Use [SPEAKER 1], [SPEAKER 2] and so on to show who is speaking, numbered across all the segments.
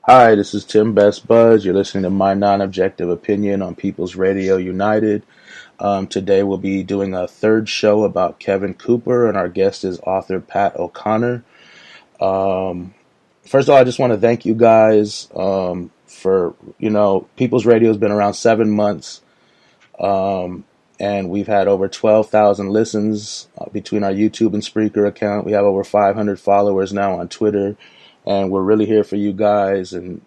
[SPEAKER 1] Hi, this is Tim Best Buzz. You're listening to my non-objective opinion on People's Radio United. Today we'll be doing a third show about Kevin Cooper, and our guest is author Pat O'Connor. Um, First of all, I just want to thank you guys for, People's Radio has been around 7 months, um, and we've had over 12,000 listens between our YouTube and Spreaker account. We have over 500 followers now on Twitter, and we're really here for you guys. And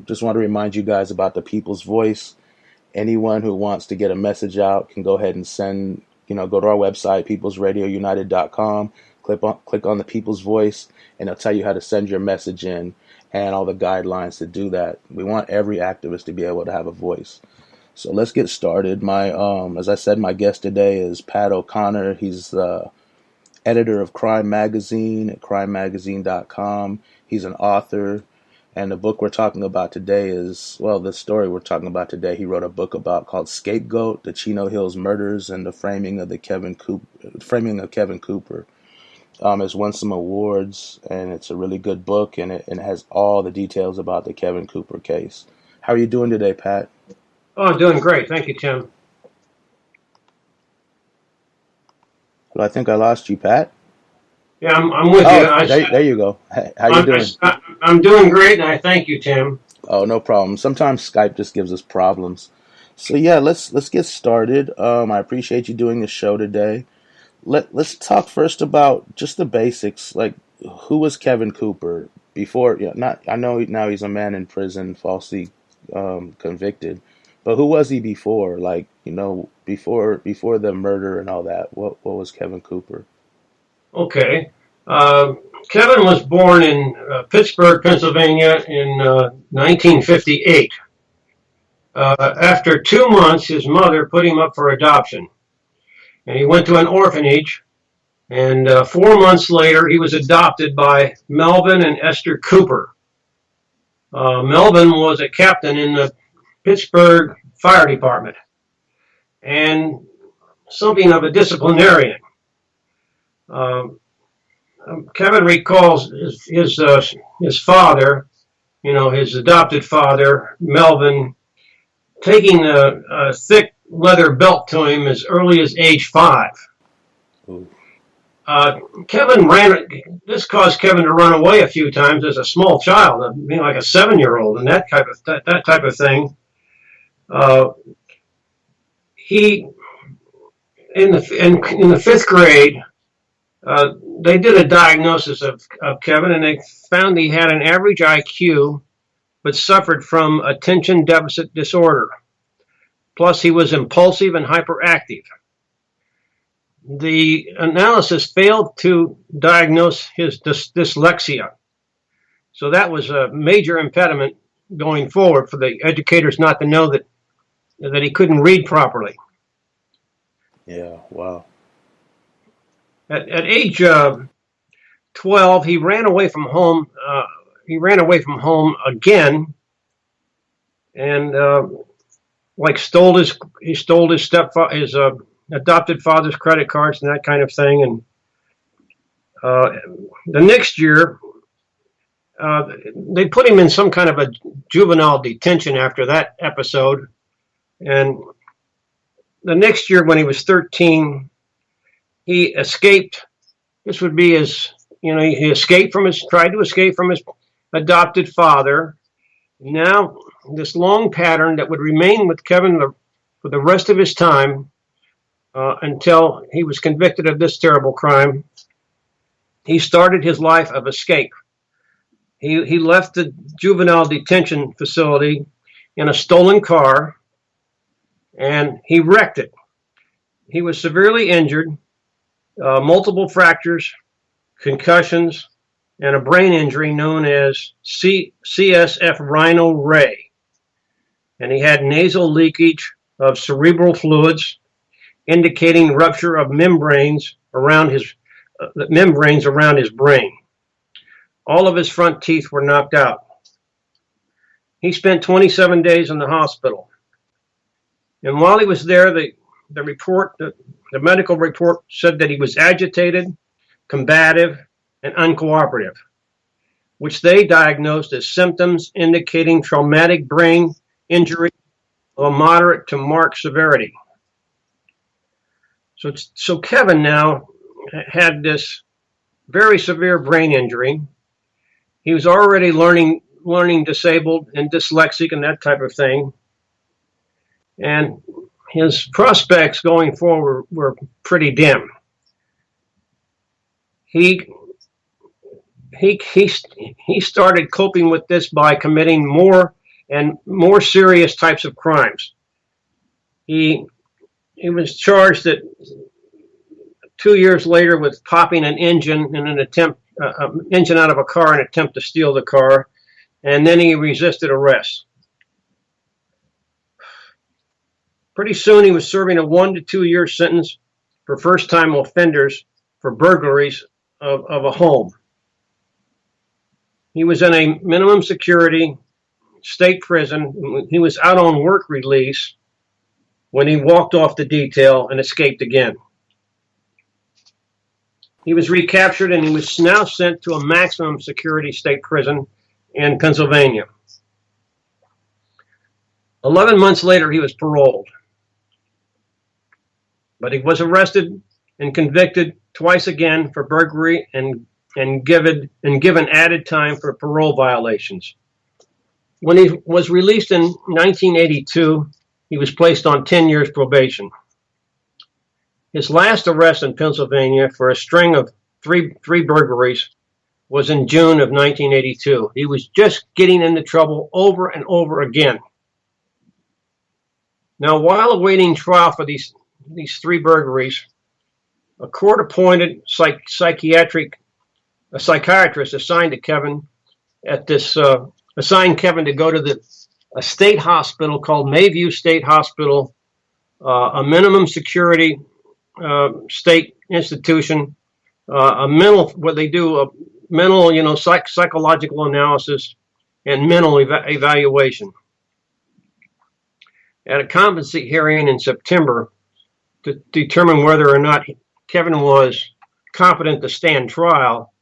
[SPEAKER 1] just want to remind you guys about the People's Voice. Anyone who wants to get a message out can go ahead and go to our website, peoplesradiounited.com, click on the People's Voice, and it'll tell you how to send your message in and all the guidelines to do that. We want every activist to be able to have a voice. So let's get started. As I said, my guest today is Pat O'Connor. He's the editor of Crime Magazine at crimemagazine.com. He's an author, and the book we're talking about today the story we're talking about today. He wrote a book called Scapegoat: The Chino Hills Murders and the Framing of Kevin Cooper. It's won some awards, and it's a really good book, and it has all the details about the Kevin Cooper case. How are you doing today, Pat?
[SPEAKER 2] Oh, I'm doing great. Thank you, Tim.
[SPEAKER 1] Well, I think I lost you, Pat.
[SPEAKER 2] Yeah, I'm with you.
[SPEAKER 1] There you go. How you doing?
[SPEAKER 2] I'm doing great, and I thank you, Tim.
[SPEAKER 1] Oh, no problem. Sometimes Skype just gives us problems. So yeah, let's get started. I appreciate you doing the show today. Let's talk first about just the basics. Like, who was Kevin Cooper before? I know now he's a man in prison, falsely convicted, but who was he before? Like, before the murder and all that. What was Kevin Cooper?
[SPEAKER 2] Okay. Kevin was born in Pittsburgh, Pennsylvania in 1958. After 2 months, his mother put him up for adoption, and he went to an orphanage. And 4 months later, he was adopted by Melvin and Esther Cooper. Melvin was a captain in the Pittsburgh Fire Department and something of a disciplinarian. Kevin recalls his father, his adopted father, Melvin, taking a thick leather belt to him as early as age 5. This caused Kevin to run away a few times as a small child, like a 7-year-old, and that type of thing. He in the 5th grade, they did a diagnosis of Kevin, and they found he had an average IQ, but suffered from attention deficit disorder. Plus, he was impulsive and hyperactive. The analysis failed to diagnose his dyslexia. So that was a major impediment going forward for the educators not to know that he couldn't read properly.
[SPEAKER 1] Yeah, wow.
[SPEAKER 2] At age 12, he ran away from home. Again, and stole his adopted father's credit cards and that kind of thing. And the next year, they put him in some kind of a juvenile detention after that episode. And the next year, when he was 13, he escaped. This would be he tried to escape from his adopted father. Now, this long pattern that would remain with Kevin for the rest of his time, until he was convicted of this terrible crime. He started his life of escape. He left the juvenile detention facility in a stolen car, and he wrecked it. He was severely injured, multiple fractures, concussions, and a brain injury known as CSF rhino ray. And he had nasal leakage of cerebral fluids, indicating rupture of membranes around his brain. All of his front teeth were knocked out. He spent 27 days in the hospital. And while he was there, the medical report said that he was agitated, combative, and uncooperative. which they diagnosed as symptoms indicating traumatic brain injury of a moderate to marked severity. So Kevin now had this very severe brain injury. He was already learning disabled and dyslexic and that type of thing. And his prospects going forward were pretty dim. He started coping with this by committing more and more serious types of crimes. He was charged 2 years later with popping an engine in an attempt, engine out of a car in an attempt to steal the car, and then he resisted arrest. Pretty soon he was serving a 1 to 2 year sentence for first-time offenders for burglaries of a home. He was in a minimum security state prison. He was out on work release when he walked off the detail and escaped again. He was recaptured and he was now sent to a maximum security state prison in Pennsylvania. 11 months later, he was paroled. But he was arrested and convicted twice again for burglary and given added time for parole violations. When he was released in 1982, he was placed on 10 years probation. His last arrest in Pennsylvania for a string of three burglaries was in June of 1982. He was just getting into trouble over and over again. Now, while awaiting trial for these three burglaries, a court-appointed psychiatrist assigned Kevin to go to a state hospital called Mayview State Hospital, a minimum security state institution, where they do a mental, psychological analysis and mental evaluation. At a competency hearing in September to determine whether or not Kevin was competent to stand trial,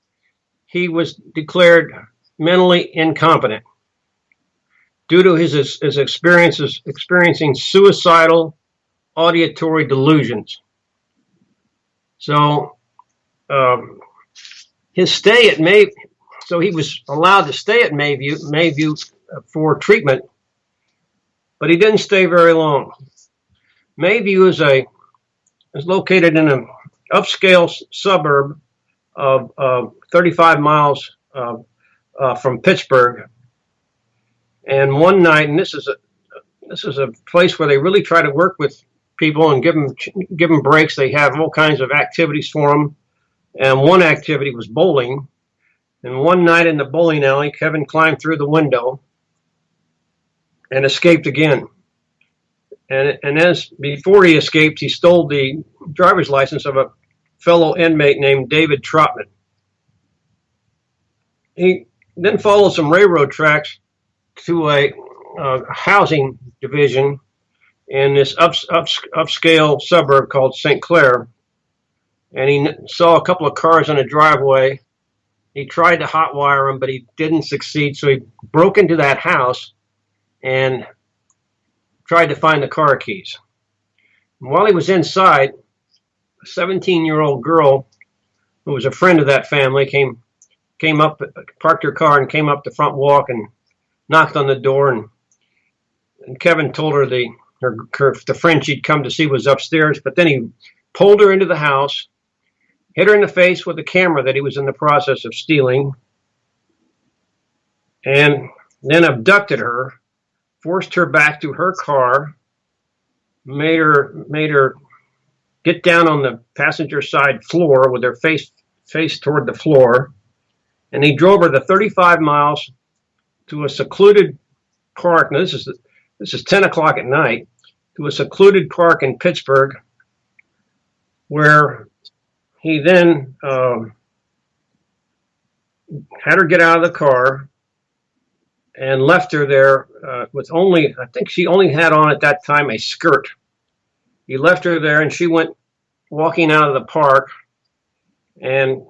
[SPEAKER 2] he was declared mentally incompetent due to his experiencing suicidal auditory delusions. So his stay at so he was allowed to stay at Mayview for treatment, but he didn't stay very long. Mayview is located in an upscale suburb of 35 miles from Pittsburgh. And one night, and this is a place where they really try to work with people and give them breaks. They have all kinds of activities for them. And one activity was bowling. And one night in the bowling alley, Kevin climbed through the window and escaped again. And as before he escaped, he stole the driver's license of a fellow inmate named David Trotman. He then followed some railroad tracks to a housing division in this upscale suburb called St. Clair, and he saw a couple of cars in a driveway. He tried to hotwire them, but he didn't succeed, so he broke into that house and tried to find the car keys. And while he was inside, a 17-year-old girl who was a friend of that family came up, parked her car and came up the front walk and knocked on the door, and Kevin told her the friend she'd come to see was upstairs, but then he pulled her into the house, hit her in the face with a camera that he was in the process of stealing, and then abducted her, forced her back to her car, made her get down on the passenger side floor with her face toward the floor, and he drove her the 35 miles to a secluded park. Now this is 10 o'clock at night, to a secluded park in Pittsburgh, where he then had her get out of the car and left her there with I think she only had on at that time a skirt. He left her there and she went walking out of the park, and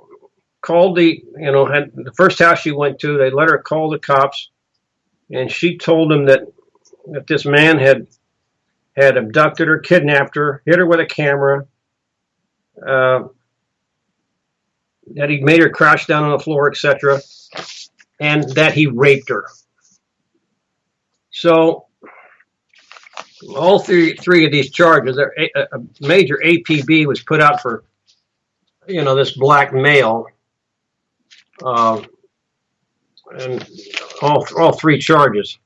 [SPEAKER 2] called had the first house she went to. They let her call the cops, and she told them that this man had abducted her, kidnapped her, hit her with a camera, that he made her crouch down on the floor, etc., and that he raped her. So all three of these charges, a major APB was put out for, this black male, and all three charges.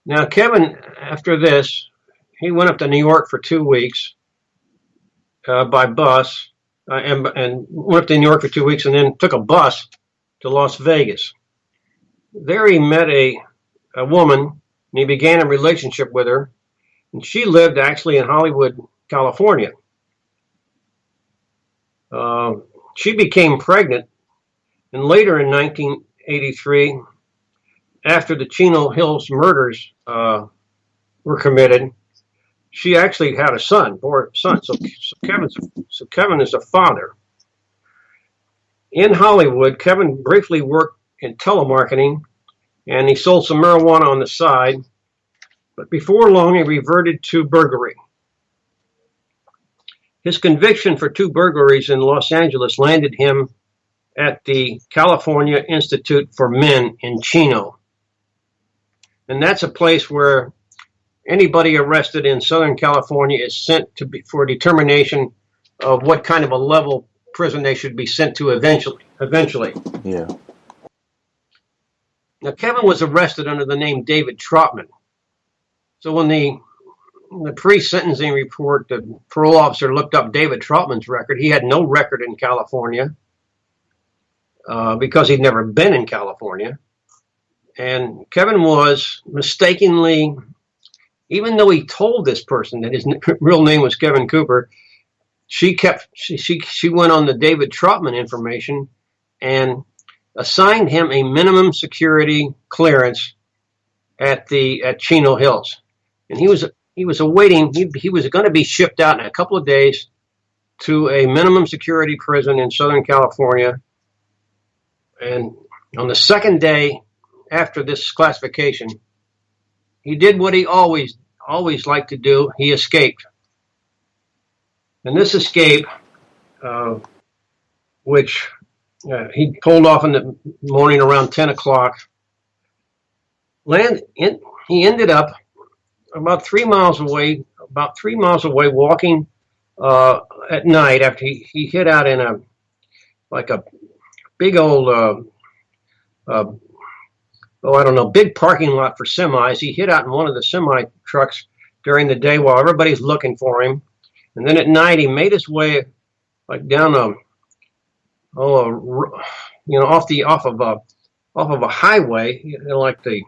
[SPEAKER 2] Now, Kevin, after this, he went up to New York for 2 weeks by bus, and went up to New York for 2 weeks, and then took a bus to Las Vegas. There he met a woman, and he began a relationship with her, and she lived actually in Hollywood, California. She became pregnant, and later in 1983, after the Chino Hills murders were committed, she actually had a son, bore a son. So Kevin is a father. In Hollywood, Kevin briefly worked in telemarketing, and he sold some marijuana on the side. But before long, he reverted to burglary. His conviction for 2 burglaries in Los Angeles landed him at the California Institute for Men in Chino. And that's a place where anybody arrested in Southern California is sent for determination of what kind of a level prison they should be sent to eventually.
[SPEAKER 1] Yeah.
[SPEAKER 2] Now, Kevin was arrested under the name David Trotman. So when the pre-sentencing report, the parole officer looked up David Trotman's record. He had no record in California because he'd never been in California. And Kevin was mistakenly, even though he told this person that his real name was Kevin Cooper, she went on the David Trotman information and assigned him a minimum security clearance at Chino Hills. And he was awaiting, he was going to be shipped out in a couple of days to a minimum security prison in Southern California. And on the second day after this classification, he did what he always liked to do. He escaped. And this escape, which he pulled off in the morning around 10 o'clock, he ended up about 3 miles away, walking at night after he hid out in a big old, big parking lot for semis. He hid out in one of the semi trucks during the day while everybody's looking for him. And then at night, he made his way down off of a highway, like the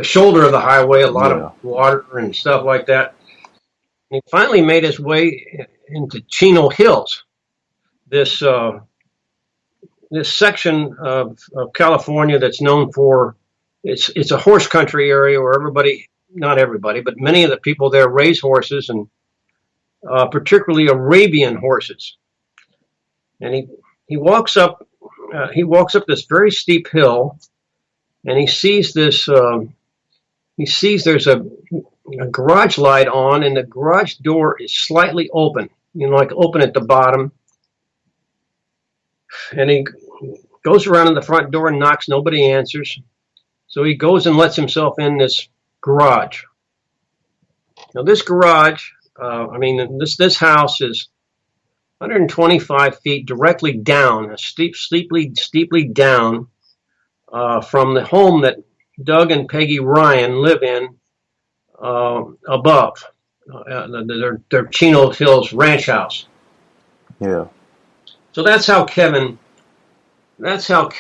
[SPEAKER 2] shoulder of the highway, a lot of water and stuff like that. And he finally made his way into Chino Hills, this section of California that's known for it's a horse country area where not everybody, but many of the people there raise horses, and particularly Arabian horses. And he walks up this very steep hill, and he sees there's a garage light on, and the garage door is slightly open, open at the bottom. And he goes around in the front door and knocks. Nobody answers. So he goes and lets himself in this garage. Now this garage, this house is 125 feet directly down, steeply down from the home that Doug and Peggy Ryan live in above their Chino Hills ranch house.
[SPEAKER 1] Yeah.
[SPEAKER 2] So that's how Kevin, from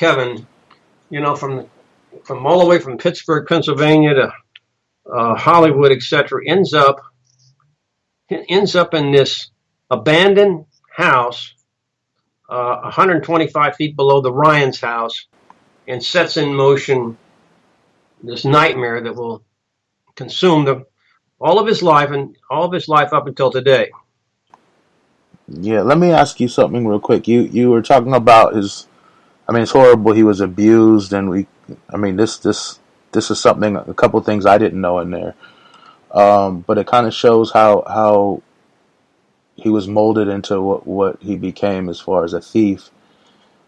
[SPEAKER 2] all the way from Pittsburgh, Pennsylvania to Hollywood, etc., ends up in this abandoned house, 125 feet below the Ryan's house, and sets in motion this nightmare that will consume all of his life up until today.
[SPEAKER 1] Yeah, let me ask you something real quick. You were talking about his. I mean, it's horrible. He was abused, and I mean, this is something. A couple of things I didn't know in there. But it kind of shows how he was molded into what he became as far as a thief.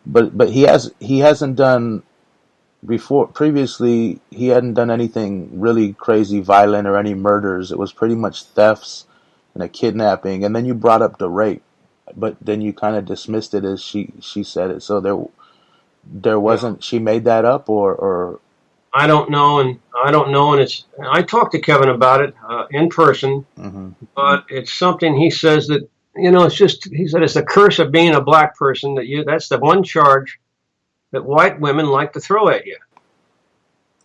[SPEAKER 1] But he hasn't done before. Previously, he hadn't done anything really crazy, violent, or any murders. It was pretty much thefts and a kidnapping. And then you brought up the rape, but then you kind of dismissed it as she said it. So there
[SPEAKER 2] Yeah.
[SPEAKER 1] wasn't. She made that up, or
[SPEAKER 2] I don't know, and I talked to Kevin about it in person,
[SPEAKER 1] mm-hmm.
[SPEAKER 2] but it's something he says that it's just he said it's the curse of being a black person that's the one charge that white women like to throw at you.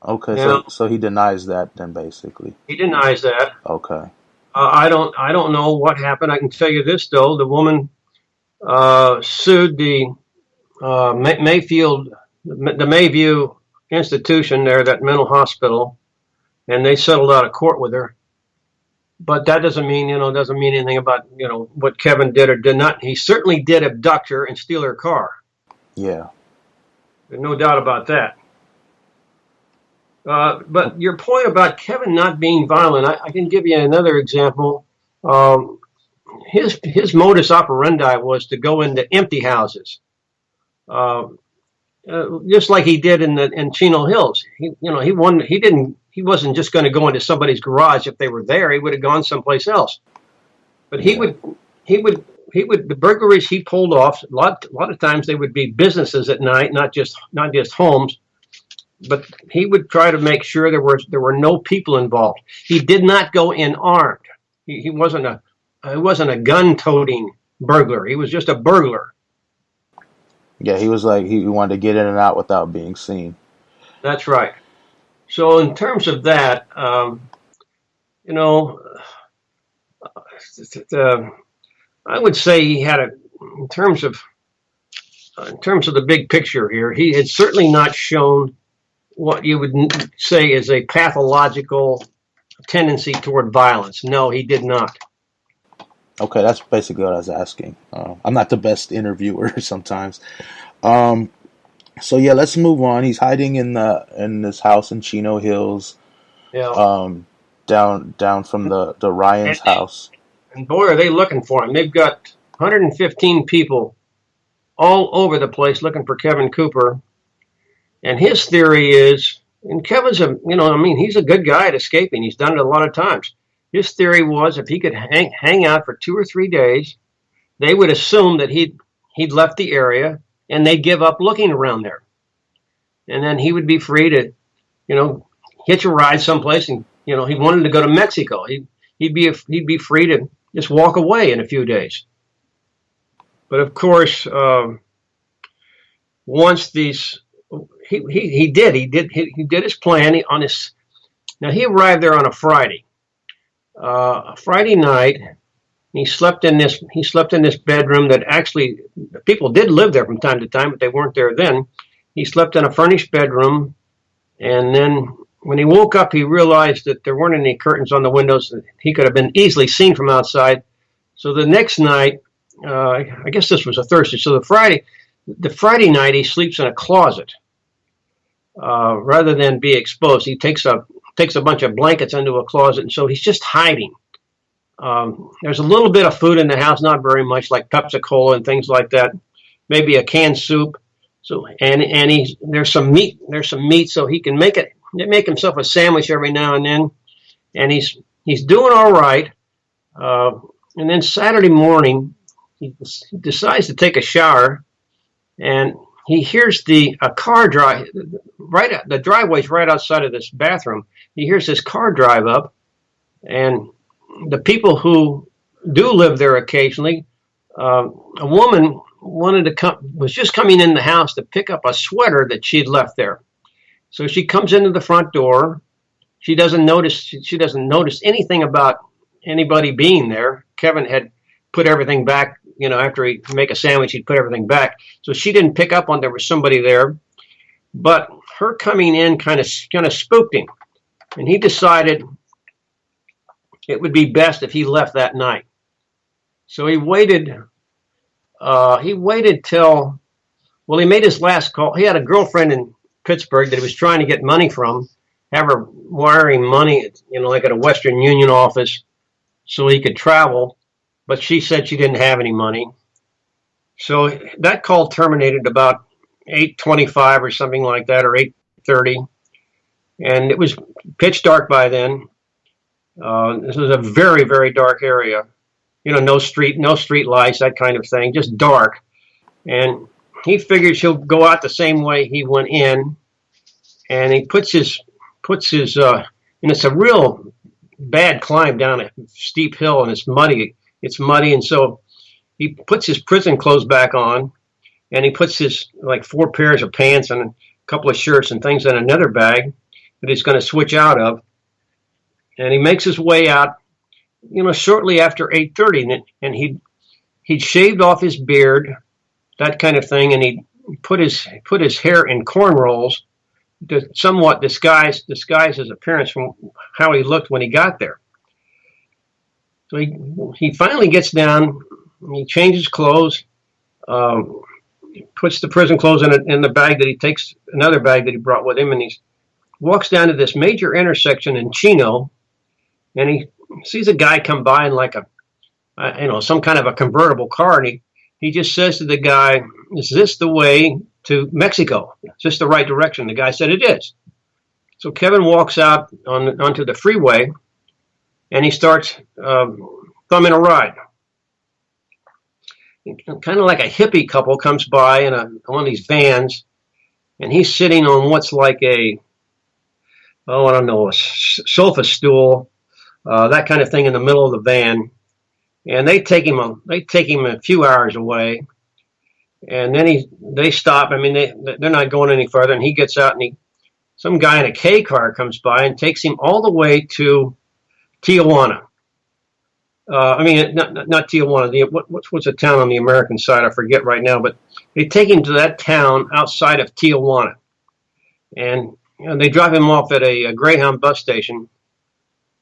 [SPEAKER 1] Okay.
[SPEAKER 2] Now
[SPEAKER 1] So he denies that then basically.
[SPEAKER 2] he denies that.
[SPEAKER 1] Okay.
[SPEAKER 2] I don't know what happened. I can tell you this though: the woman sued the the Mayview institution there, that mental hospital, and they settled out of court with her. But that doesn't mean anything about what Kevin did or did not. He certainly did abduct her and steal her car.
[SPEAKER 1] Yeah.
[SPEAKER 2] There's no doubt about that. But your point about Kevin not being violent, I can give you another example. Um, his modus operandi was to go into empty houses, uh, just like he did in Chino Hills. He wasn't just going to go into somebody's garage if they were there. He would have gone someplace else. But
[SPEAKER 1] Yeah.
[SPEAKER 2] he would the burglaries he pulled off. A lot of times they would be businesses at night, not just homes. But he would try to make sure there were no people involved. He did not go in armed. He wasn't a gun-toting burglar. He was just a burglar.
[SPEAKER 1] Yeah. He was like he wanted to get in and out without being seen.
[SPEAKER 2] That's right. So in terms of that, you know, I would say he had in terms of the big picture here, he had certainly not shown what you would say is a pathological tendency toward violence. No, he did not.
[SPEAKER 1] Okay, that's basically what I was asking. I'm not the best interviewer sometimes. Um, so yeah, let's move on. He's hiding in this house in Chino Hills,
[SPEAKER 2] Yeah.
[SPEAKER 1] um, down from the Ryan's
[SPEAKER 2] And,
[SPEAKER 1] house.
[SPEAKER 2] and boy, are they looking for him. They've got 115 people all over the place looking for Kevin Cooper. And his theory is, and Kevin's he's a good guy at escaping. He's done it a lot of times. His theory was if he could hang out for 2 or 3 days, they would assume that he'd left the area and they'd give up looking around there. And then he would be free to, hitch a ride someplace. And, he wanted to go to Mexico. He'd be free to just walk away in a few days. But of course, once these, he did his plan now he arrived there on a Friday. Friday night, he slept in this bedroom that actually people did live there from time to time, but they weren't there then. He slept in a furnished bedroom, and then when he woke up, he realized that there weren't any curtains on the windows. He could have been easily seen from outside. So the next night, I guess this was a Thursday. So the Friday night, he sleeps in a closet rather than be exposed. He takes a bunch of blankets into a closet, and so he's just hiding. There's a little bit of food in the house, not very much, like Pepsi Cola and things like that. Maybe a canned soup. So there's some meat, so he can make himself a sandwich every now and then, and he's doing all right. And then Saturday morning, he decides to take a shower, and he hears a car drive the driveway's right outside of this bathroom. He hears this car drive up, and the people who do live there occasionally, a woman was just coming in the house to pick up a sweater that she'd left there. So she comes into the front door. She doesn't notice anything about anybody being there. Kevin had put everything back, after he'd make a sandwich, he'd put everything back. So she didn't pick up on there was somebody there. But her coming in kind of spooked him. And he decided it would be best if he left that night. So he waited He waited till, well, he made his last call. He had a girlfriend in Pittsburgh that he was trying to get money from, have her wiring money, like at a Western Union office so he could travel. But she said she didn't have any money. So that call terminated about 8:25 or something like that, or 8:30. And it was pitch dark by then. This was a very, very dark area. No street lights, that kind of thing, just dark. And he figures he'll go out the same way he went in. And he puts his, and it's a real bad climb down a steep hill, and it's muddy. And so he puts his prison clothes back on, and he puts his, like, 4 pairs of pants and a couple of shirts and things in another bag that he's going to switch out of. And he makes his way out, shortly after 8:30, and he'd shaved off his beard, that kind of thing, and he put his hair in cornrows to somewhat disguise his appearance from how he looked when he got there. So he finally gets down, he changes clothes, puts the prison clothes in the bag that he takes, another bag that he brought with him, and he walks down to this major intersection in Chino, and he sees a guy come by in like some kind of a convertible car, and he just says to the guy, "Is this the way to Mexico? Is this the right direction?" The guy said, "It is." So Kevin walks out onto the freeway, and he starts thumbing a ride. Kind of like a hippie couple comes by in one of these vans, and he's sitting on what's like a sofa stool, that kind of thing in the middle of the van. And they take him a few hours away, and then they stop. I mean, they're not going any further, and he gets out, and some guy in a K car comes by and takes him all the way to Tijuana. Not Tijuana. What's a town on the American side? I forget right now, but they take him to that town outside of Tijuana, and they drive him off at a Greyhound bus station.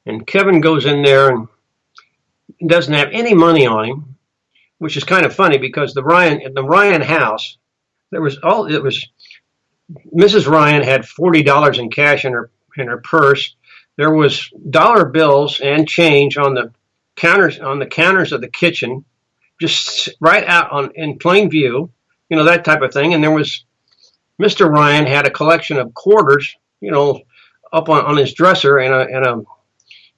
[SPEAKER 2] And Kevin goes in there and doesn't have any money on him, which is kind of funny because the Ryan house, Mrs. Ryan had $40 in cash in her purse. There was dollar bills and change on the counters of the kitchen, just right out in plain view, that type of thing. And there was Mr. Ryan had a collection of quarters, up on his dresser and a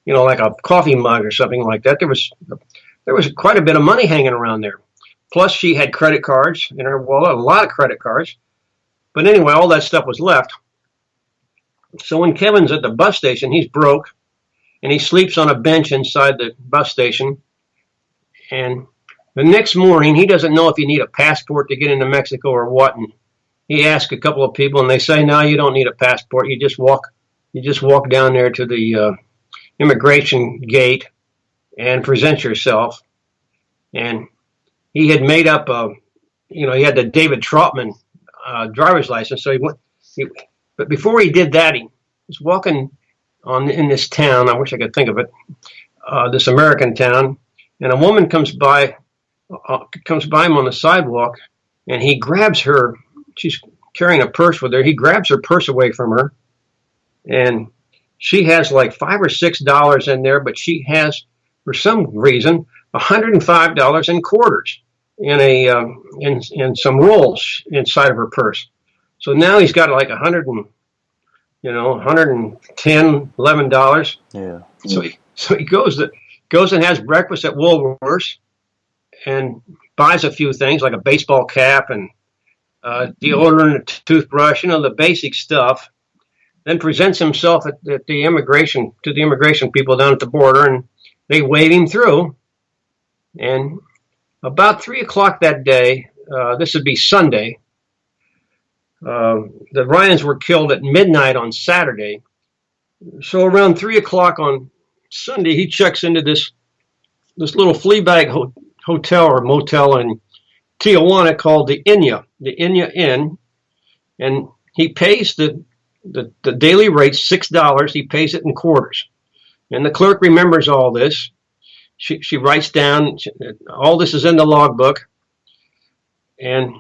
[SPEAKER 2] like a coffee mug or something like that. There was quite a bit of money hanging around there. Plus, she had credit cards in her wallet, a lot of credit cards. But anyway, all that stuff was left. So when Kevin's at the bus station, he's broke, and he sleeps on a bench inside the bus station. And the next morning, he doesn't know if you need a passport to get into Mexico or what. And he asks a couple of people, and they say, "No, you don't need a passport. You just walk down there to the immigration gate and present yourself." And he had made up he had the David Trotman driver's license. So but before he did that, he was walking in this town. I wish I could think of it, this American town, and a woman comes by him on the sidewalk, and he grabs her. She's carrying a purse with her. He grabs her purse away from her, and she has like $5 or $6 in there, but she has, for some reason, $105 in quarters in some rolls inside of her purse. So now he's got like $110, $11.
[SPEAKER 1] Yeah.
[SPEAKER 2] So he goes and has breakfast at Woolworths and buys a few things like a baseball cap and deodorant, a toothbrush, the basic stuff. Then presents himself to the immigration people down at the border, and they wave him through. And about 3:00 that day, this would be Sunday. The Ryans were killed at midnight on Saturday. So around 3:00 on Sunday, he checks into this little flea bag hotel or motel in Tijuana called the Inya Inn, and he pays the daily rate, $6. He pays it in quarters. And the clerk remembers all this. She writes down, all this is in the logbook. And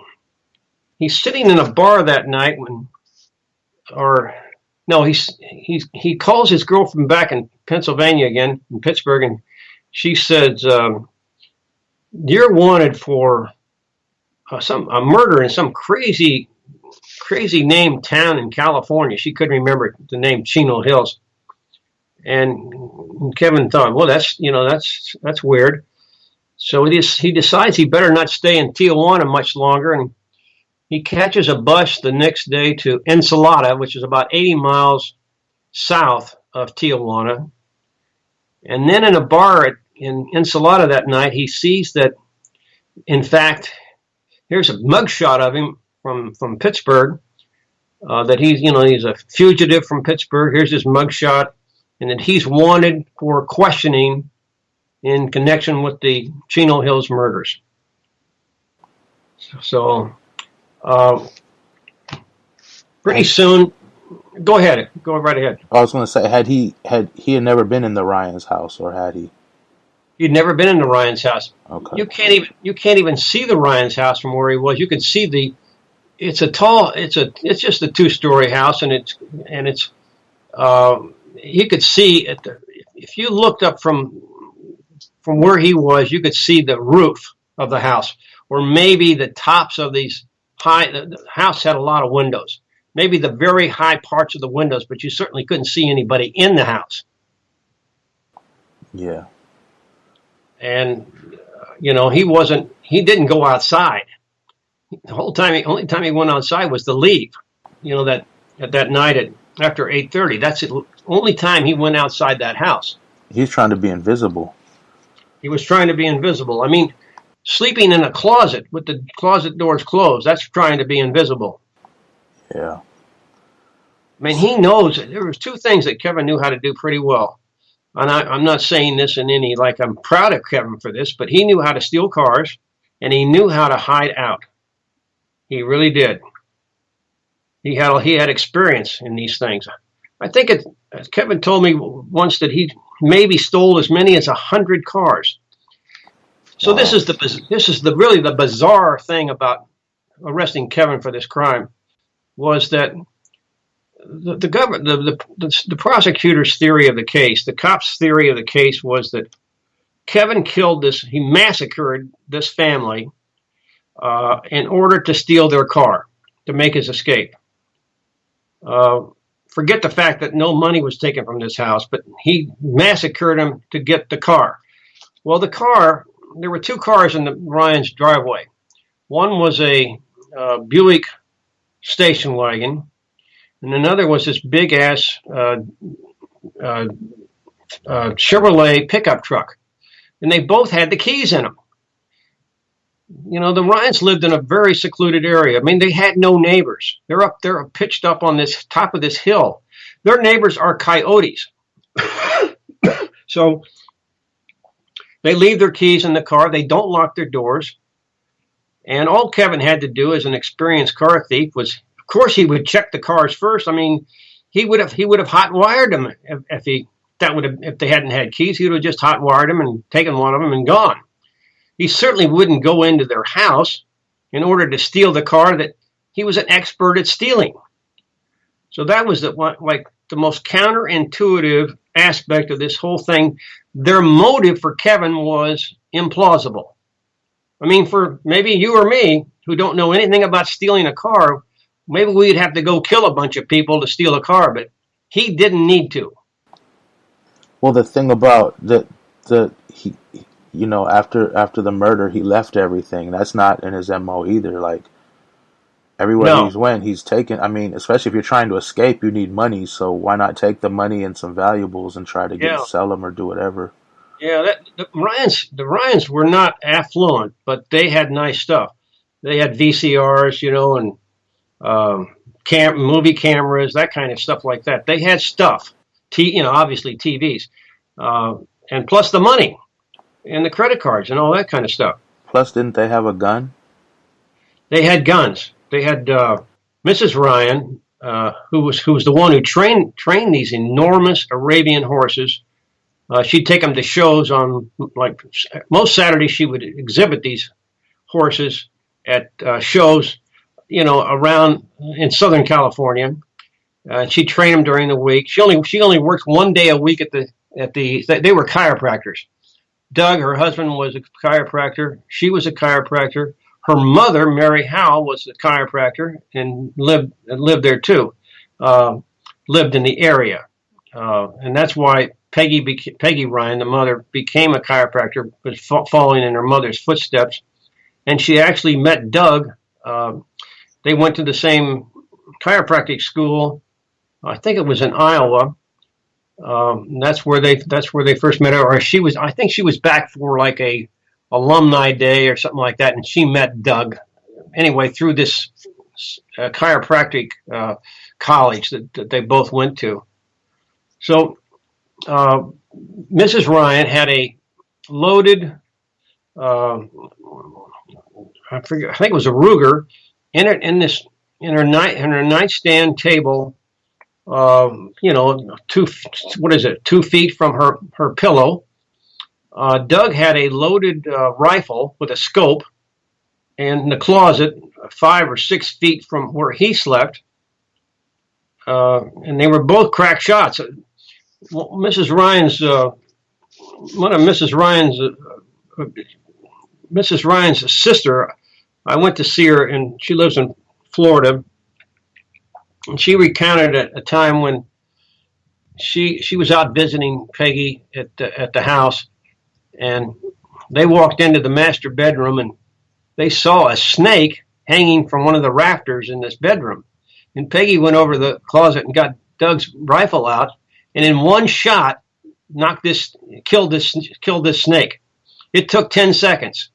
[SPEAKER 2] he's sitting in a bar that night he calls his girlfriend back in Pennsylvania again, in Pittsburgh, and she says, "You're wanted for a murder in some crazy named town in California." She couldn't remember the name, Chino Hills. And Kevin thought, well, that's weird. So he decides he better not stay in Tijuana much longer, and he catches a bus the next day to Ensenada, which is about 80 miles south of Tijuana. And then in a bar in Ensenada that night, he sees that, in fact, here's a mugshot of him from Pittsburgh, that he's a fugitive from Pittsburgh. Here's his mugshot, and that he's wanted for questioning in connection with the Chino Hills murders. So, pretty soon, go right ahead.
[SPEAKER 1] I was going to say, had he never been in the Ryan's house, or had he?
[SPEAKER 2] He'd never been in the Ryan's house.
[SPEAKER 1] Okay.
[SPEAKER 2] You can't even see the Ryan's house from where he was. You can see it's just a 2-story house, and it's you could see if you looked up from where he was, you could see the roof of the house, or maybe the tops of these the house had a lot of windows, maybe the very high parts of the windows, but you certainly couldn't see anybody in the house.
[SPEAKER 1] Yeah.
[SPEAKER 2] And he didn't go outside. The only time he went outside was to leave. That night after 8:30. That's the only time he went outside that house.
[SPEAKER 1] He's trying to be invisible.
[SPEAKER 2] He was trying to be invisible. I mean, sleeping in a closet with the closet doors closed, that's trying to be invisible.
[SPEAKER 1] Yeah.
[SPEAKER 2] I mean, he knows there was 2 things that Kevin knew how to do pretty well. And I'm not saying this in any, like, I'm proud of Kevin for this, but he knew how to steal cars, and he knew how to hide out. He really did. He had experience in these things. I think Kevin told me once that he maybe stole as many as 100 cars. So wow. This is really the bizarre thing about arresting Kevin for this crime, was that the government, the prosecutor's theory of the case, the cops' theory of the case, was that Kevin he massacred this family in order to steal their car, to make his escape. Forget the fact that no money was taken from this house, but he massacred him to get the car. Well, there were 2 cars in the Ryan's driveway. One was a Buick station wagon, and another was this big-ass Chevrolet pickup truck. And they both had the keys in them. The Ryans lived in a very secluded area. I mean, they had no neighbors. They're pitched up on this top of this hill. Their neighbors are coyotes. So they leave their keys in the car. They don't lock their doors. And all Kevin had to do as an experienced car thief was, of course, he would check the cars first. I mean, he would have hot wired them if they hadn't had keys. He would have just hot wired them and taken one of them and gone. He certainly wouldn't go into their house in order to steal the car that he was an expert at stealing. So that was the most counterintuitive aspect of this whole thing. Their motive for Kevin was implausible. I mean, for maybe you or me, who don't know anything about stealing a car, maybe we'd have to go kill a bunch of people to steal a car, but he didn't need to.
[SPEAKER 1] Well, the thing about he after the murder, he left everything. That's not in his MO either. Like, everywhere he's went, he's taken. I mean, especially if you're trying to escape, you need money. So why not take the money and some valuables and try to sell them or do whatever? Yeah,
[SPEAKER 2] the Ryans were not affluent, but they had nice stuff. They had VCRs, and movie cameras, that kind of stuff like that. They had stuff. Obviously TVs, and plus the money and the credit cards and all that kind of stuff.
[SPEAKER 1] Plus, didn't they have a gun?
[SPEAKER 2] They had guns. They had Mrs. Ryan, who was the one who trained these enormous Arabian horses. She'd take them to shows on, like, most Saturdays. She would exhibit these horses at shows, around in Southern California. She trained them during the week. She only worked 1 day a week at the. They were chiropractors. Doug, her husband, was a chiropractor. She was a chiropractor. Her mother, Mary Howe, was a chiropractor and lived there too. Lived in the area, and that's why Peggy Ryan, the mother, became a chiropractor, was following in her mother's footsteps. And she actually met Doug. They went to the same chiropractic school. I think it was in Iowa. That's where they first met her. Or I think she was back for like a alumni day or something like that, and she met Doug. Anyway, through this chiropractic college that they both went to. So Mrs. Ryan had a loaded, I think it was a Ruger, in her nightstand table. 2 feet from her pillow. Doug had a loaded rifle with a scope in the closet, 5 or 6 feet from where he slept. And they were both crack shots. Mrs. Ryan's sister, I went to see her, and she lives in Florida. And she recounted a time when she was out visiting Peggy at the house, and they walked into the master bedroom, and they saw a snake hanging from one of the rafters in this bedroom. And Peggy went over to the closet and got Doug's rifle out, and in one shot, killed this snake. It took 10 seconds,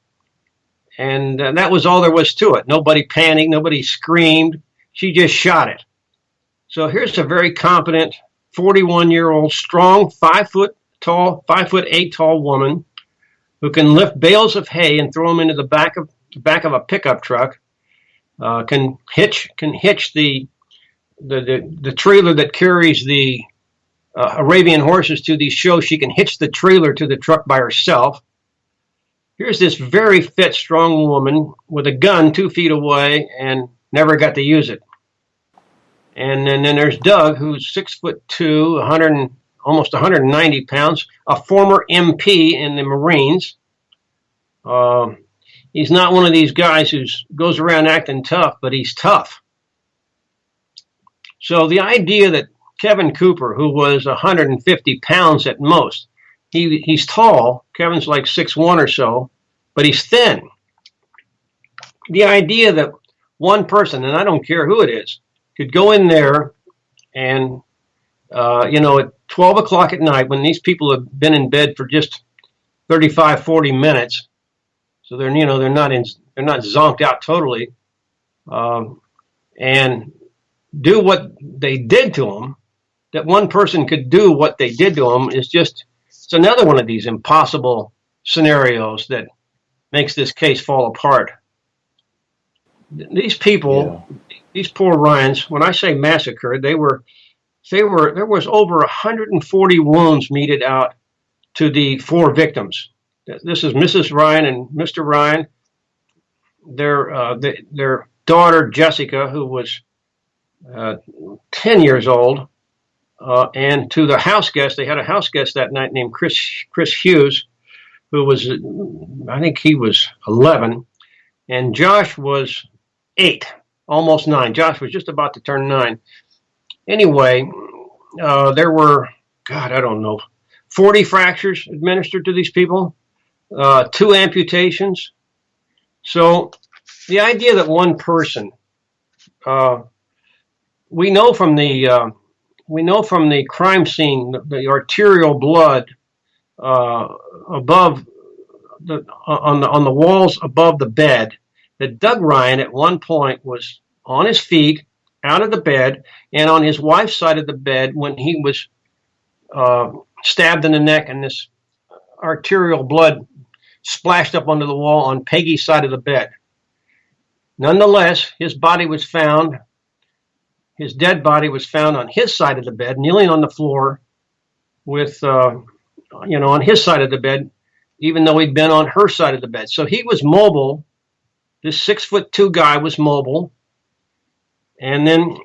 [SPEAKER 2] and that was all there was to it. Nobody panicked, nobody screamed. She just shot it. So here's a very competent 41-year-old, strong, 5'8" tall woman who can lift bales of hay and throw them into the back of a pickup truck. Can hitch the trailer that carries the Arabian horses to these shows. She can hitch the trailer to the truck by herself. Here's this very fit, strong woman with a gun 2 feet away and never got to use it. And then there's Doug, who's 6'2", almost 190 pounds, a former MP in the Marines. He's not one of these guys who goes around acting tough, but he's tough. So the idea that Kevin Cooper, who was 150 pounds at most, he's tall. Kevin's like 6'1" or so, but he's thin. The idea that one person, and I don't care who it is, could go in there and, at 12 o'clock at night, when these people have been in bed for just 35, 40 minutes, so they're not zonked out totally, and do what they did to them. That one person could do what they did to them it's another one of these impossible scenarios that makes this case fall apart. These people, these poor Ryans, when I say massacred, there was over 140 wounds meted out to the 4 victims. This is Mrs. Ryan and Mr. Ryan. Their daughter Jessica, who was 10 years old, and to the house guest, they had a house guest that night named Chris Hughes, who was, I think he was 11, and Josh was 8, almost 9. Josh was just about to turn 9. Anyway, there were, 40 fractures administered to these people, 2 amputations. So the idea that one person, we know from the crime scene, the arterial blood above on the walls above the bed, that Doug Ryan at one point was on his feet, out of the bed, and on his wife's side of the bed when he was stabbed in the neck, and this arterial blood splashed up onto the wall on Peggy's side of the bed. Nonetheless, his dead body was found on his side of the bed, kneeling on the floor with, on his side of the bed, even though he'd been on her side of the bed. So he was mobile. This 6'2" guy was mobile. And then,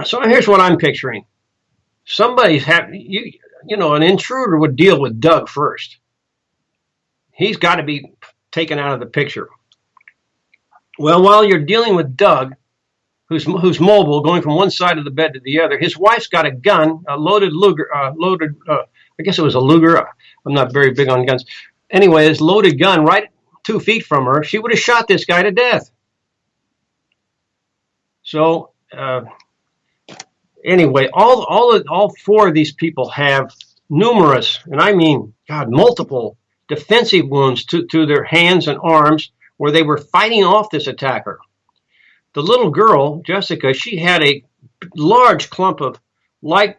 [SPEAKER 2] so here's what I'm picturing. Somebody's an intruder would deal with Doug first. He's got to be taken out of the picture. Well, while you're dealing with Doug, who's mobile, going from one side of the bed to the other, his wife's got a gun, a loaded Luger, I guess it was a Luger. I'm not very big on guns. Anyway, this loaded gun right 2 feet from her, she would have shot this guy to death. So, anyway, all four of these people have numerous, and I mean, God, multiple defensive wounds to their hands and arms where they were fighting off this attacker. The little girl, Jessica, she had a large clump of light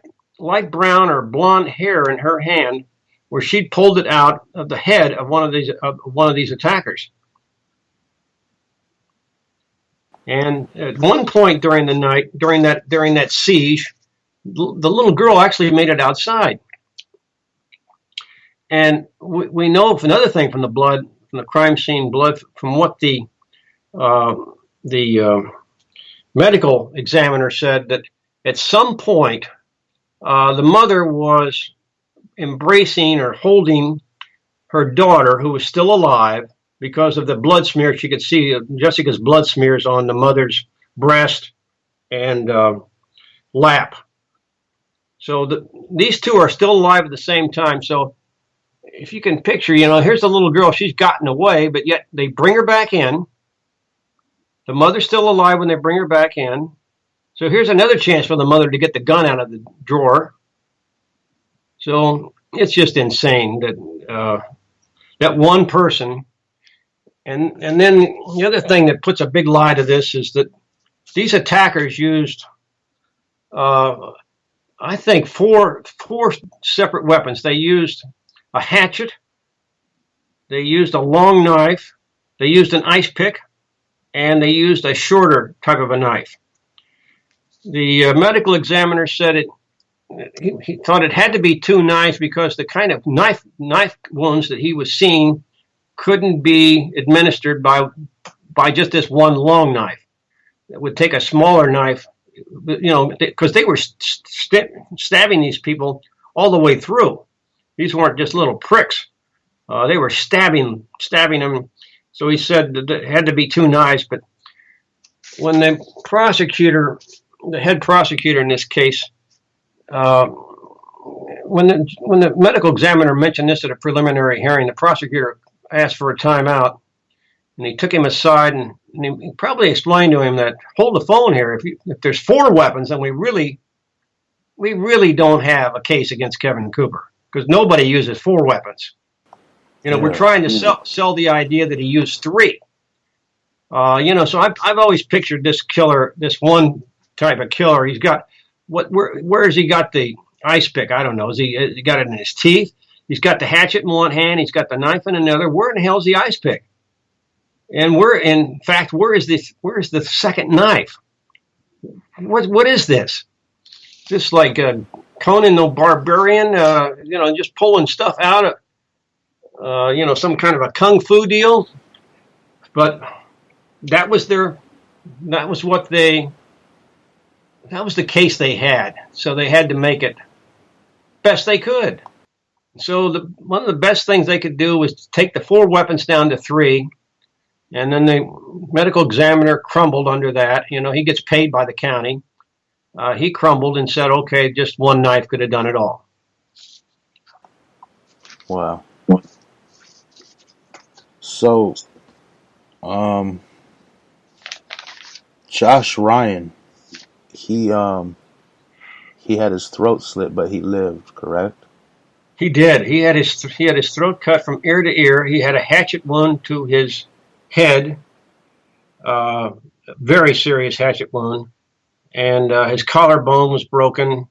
[SPEAKER 2] brown or blonde hair in her hand where she'd pulled it out of the head of one of these attackers. And at one point during the night, during that siege, the little girl actually made it outside. And we know another thing from the blood, from the crime scene blood, from what the medical examiner said, that at some point the mother was embracing or holding her daughter, who was still alive, because of the blood smear. She could see Jessica's blood smears on the mother's breast and lap. So these two are still alive at the same time. So if you can picture, here's the little girl. She's gotten away, but yet they bring her back in. The mother's still alive when they bring her back in. So here's another chance for the mother to get the gun out of the drawer. So it's just insane that that one person. And then the other thing that puts a big lie to this is that these attackers used, I think, four separate weapons. They used a hatchet, they used a long knife, they used an ice pick, and they used a shorter type of a knife. The medical examiner said he thought it had to be 2 knives because the kind of knife wounds that he was seeing couldn't be administered by just this one long knife. It would take a smaller knife, because they were stabbing these people all the way through. These weren't just little pricks. They were stabbing them. So he said that it had to be 2 knives. But when the head prosecutor in this case, when the medical examiner mentioned this at a preliminary hearing, the prosecutor asked for a timeout, and he took him aside and he probably explained to him that, hold the phone here. If there's 4 weapons, then we really don't have a case against Kevin Cooper, because nobody uses 4 weapons. We're trying to sell the idea that he used 3. So I've always pictured this killer, this one type of killer. He's got where has he got the ice pick? I don't know. Has he got it in his teeth? He's got the hatchet in one hand. He's got the knife in another. Where in the hell is the ice pick? And where is the second knife? What is this? Just like Conan the Barbarian, just pulling stuff out of, some kind of a kung fu deal. But that was the case they had. So they had to make it best they could. So one of the best things they could do was take the 4 weapons down to 3, and then the medical examiner crumbled under that. He gets paid by the county. He crumbled and said, okay, just 1 knife could have done it all.
[SPEAKER 1] Wow. So, Josh Ryan, he had his throat slit, but he lived, correct?
[SPEAKER 2] He did. He had his throat cut from ear to ear. He had a hatchet wound to his head, very serious hatchet wound, and his collarbone was broken.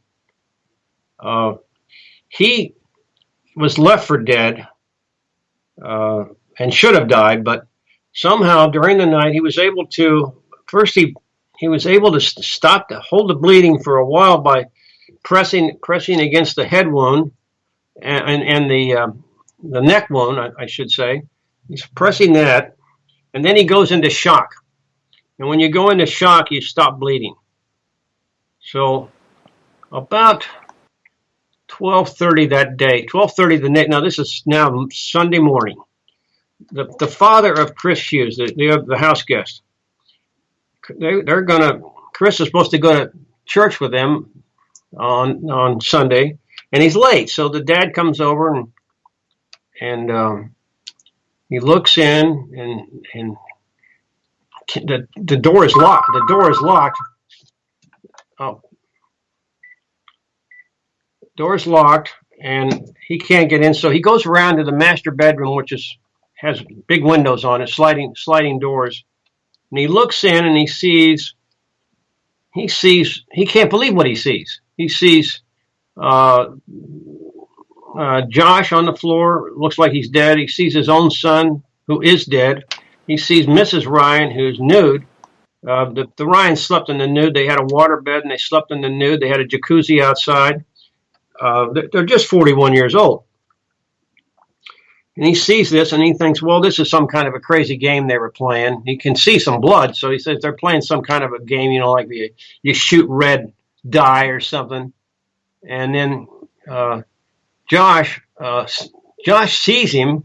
[SPEAKER 2] He was left for dead and should have died, but somehow during the night he was able to. First, he was able to hold the bleeding for a while by pressing against the head wound and the neck wound, I should say. He's pressing that, and then he goes into shock. And when you go into shock, you stop bleeding. So about 12:30 that day, 12:30 the next. Now this is now Sunday morning. The father of Chris Hughes, the house guest, they're gonna. Chris is supposed to go to church with them on Sunday, and he's late. So the dad comes over and he looks in, and the door is locked. The door is locked. Oh, door is locked, and he can't get in. So he goes around to the master bedroom, which has big windows on it, sliding doors, and he looks in and he can't believe what he sees. He sees Josh on the floor, looks like he's dead. He sees his own son, who is dead. He sees Mrs. Ryan, who's nude. The Ryans slept in the nude. They had a water bed and they slept in the nude. They had a jacuzzi outside. They're just 41 years old. And he sees this and he thinks, well, this is some kind of a crazy game they were playing. He can see some blood. So he says they're playing some kind of a game, like you shoot red dye or something. And then Josh sees him,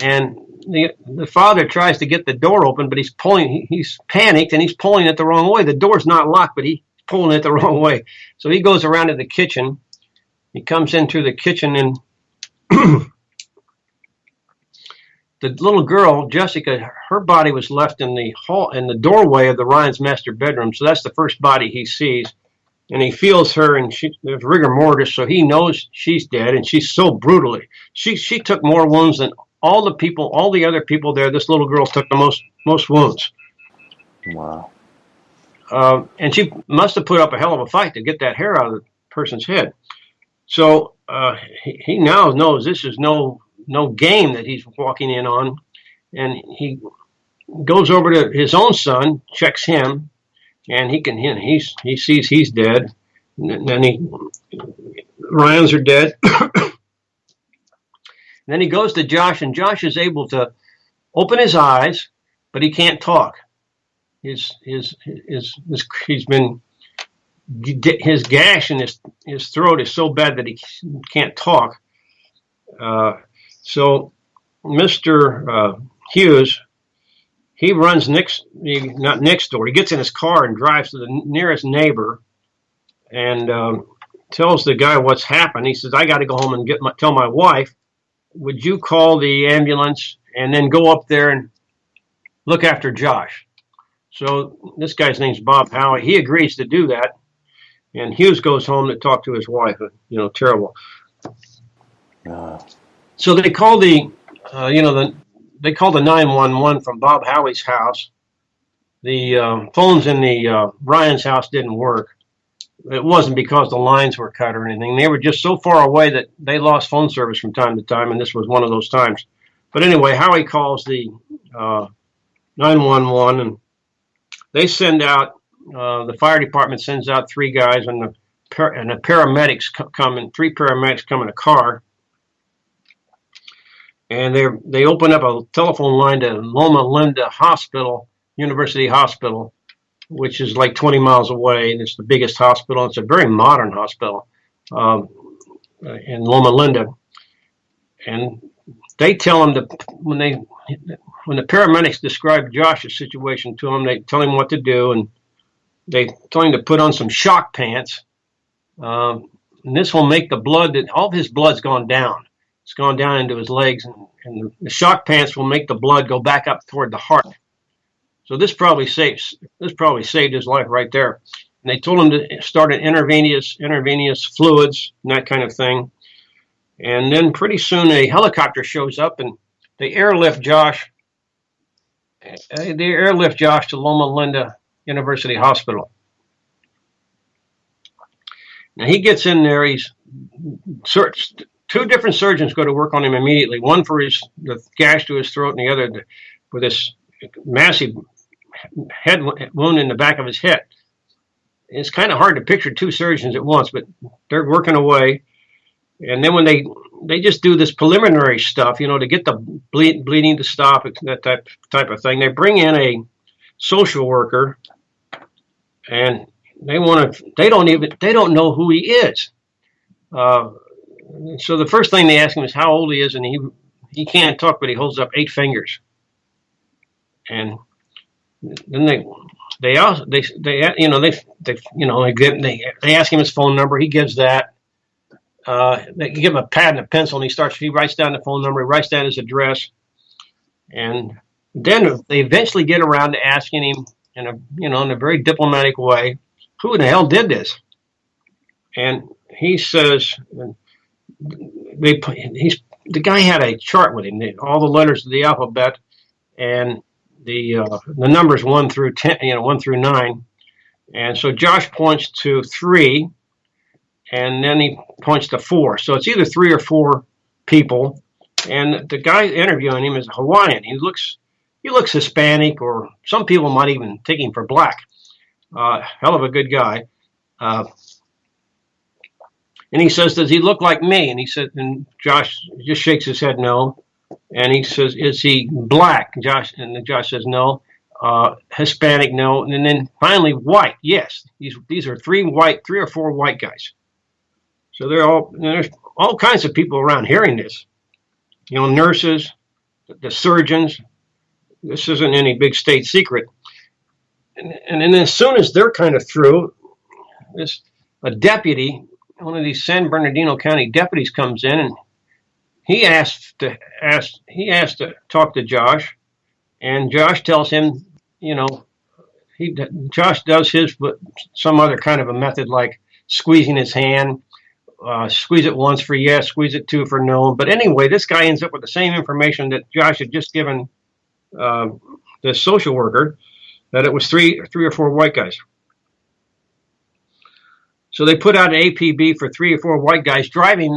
[SPEAKER 2] and the father tries to get the door open, but he's panicked and he's pulling it the wrong way. The door's not locked, but he's pulling it the wrong way. So he goes around to the kitchen. He comes in through the kitchen, and the little girl, Jessica, her body was left in the doorway of the Ryan's master bedroom. So that's the first body he sees. And he feels her, and there's rigor mortis, so he knows she's dead, and she's so brutally. She took more wounds than all the other people there. This little girl took the most wounds.
[SPEAKER 1] Wow.
[SPEAKER 2] And she must have put up a hell of a fight to get that hair out of the person's head. So he now knows this is no game that he's walking in on, and he goes over to his own son, checks him, and he sees he's dead. And then Ryans are dead. Then he goes to Josh, and Josh is able to open his eyes, but he can't talk. His gash in his throat is so bad that he can't talk. So Mr. Hughes, he runs not next door. He gets in his car and drives to the nearest neighbor and tells the guy what's happened. He says, I got to go home and tell my wife, would you call the ambulance and then go up there and look after Josh? So this guy's name's Bob Howie. He agrees to do that. And Hughes goes home to talk to his wife. Terrible. So they call the 911 from Bob Howie's house. The phones in the Ryan's house didn't work. It wasn't because the lines were cut or anything. They were just so far away that they lost phone service from time to time, and this was one of those times. But anyway, Howie calls the 911, and they send out, the fire department sends out 3 guys, and the paramedics come, and 3 paramedics come in a car. And they open up a telephone line to Loma Linda Hospital, University Hospital, which is like 20 miles away, and it's the biggest hospital. It's a very modern hospital in Loma Linda. And they tell him that when the paramedics describe Josh's situation to him, they tell him what to do, and they tell him to put on some shock pants. And this will make the blood, all of his blood's gone down. It's gone down into his legs, and the shock pants will make the blood go back up toward the heart. So this probably saved his life right there. And they told him to start an intravenous fluids and that kind of thing. And then pretty soon a helicopter shows up, and they airlift Josh. To Loma Linda University Hospital. Now he gets in there. He's searched. 2 different surgeons go to work on him immediately. One for the gash to his throat, and the other for this massive head wound in the back of his head. It's kind of hard to picture 2 surgeons at once, but they're working away. And then when they they just do this preliminary stuff, to get the bleeding to stop, that type of thing. They bring in a social worker, and they don't know who he is. So the first thing they ask him is how old he is, and he can't talk, but he holds up 8 fingers. And then they ask him his phone number. He gives that. They give him a pad and a pencil, and he writes down the phone number. He writes down his address, and then they eventually get around to asking him in a very diplomatic way, who in the hell did this? And he says, the guy had a chart with him, all the letters of the alphabet, and the numbers 1 through 10, 1 through 9. And so Josh points to 3, and then he points to 4. So it's either 3 or 4 people. And the guy interviewing him is a Hawaiian. He looks Hispanic, or some people might even take him for black. Hell of a good guy. And he says, "Does he look like me?" And he said, and Josh just shakes his head no. And he says, "Is he black?" Josh says no. Hispanic, no. And then finally white, yes. These are 3 or 4 white guys. So there's all kinds of people around hearing this. Nurses, the surgeons. This isn't any big state secret. And then as soon as they're kind of through, a deputy, one of these San Bernardino County deputies, comes in, and he asks to talk to Josh, and Josh tells him, Josh does his, but some other kind of a method, like squeezing his hand, squeeze it once for yes, squeeze it 2 for no. But anyway, this guy ends up with the same information that Josh had just given the social worker, that it was 3 or 4 white guys. So they put out an APB for 3 or 4 white guys driving.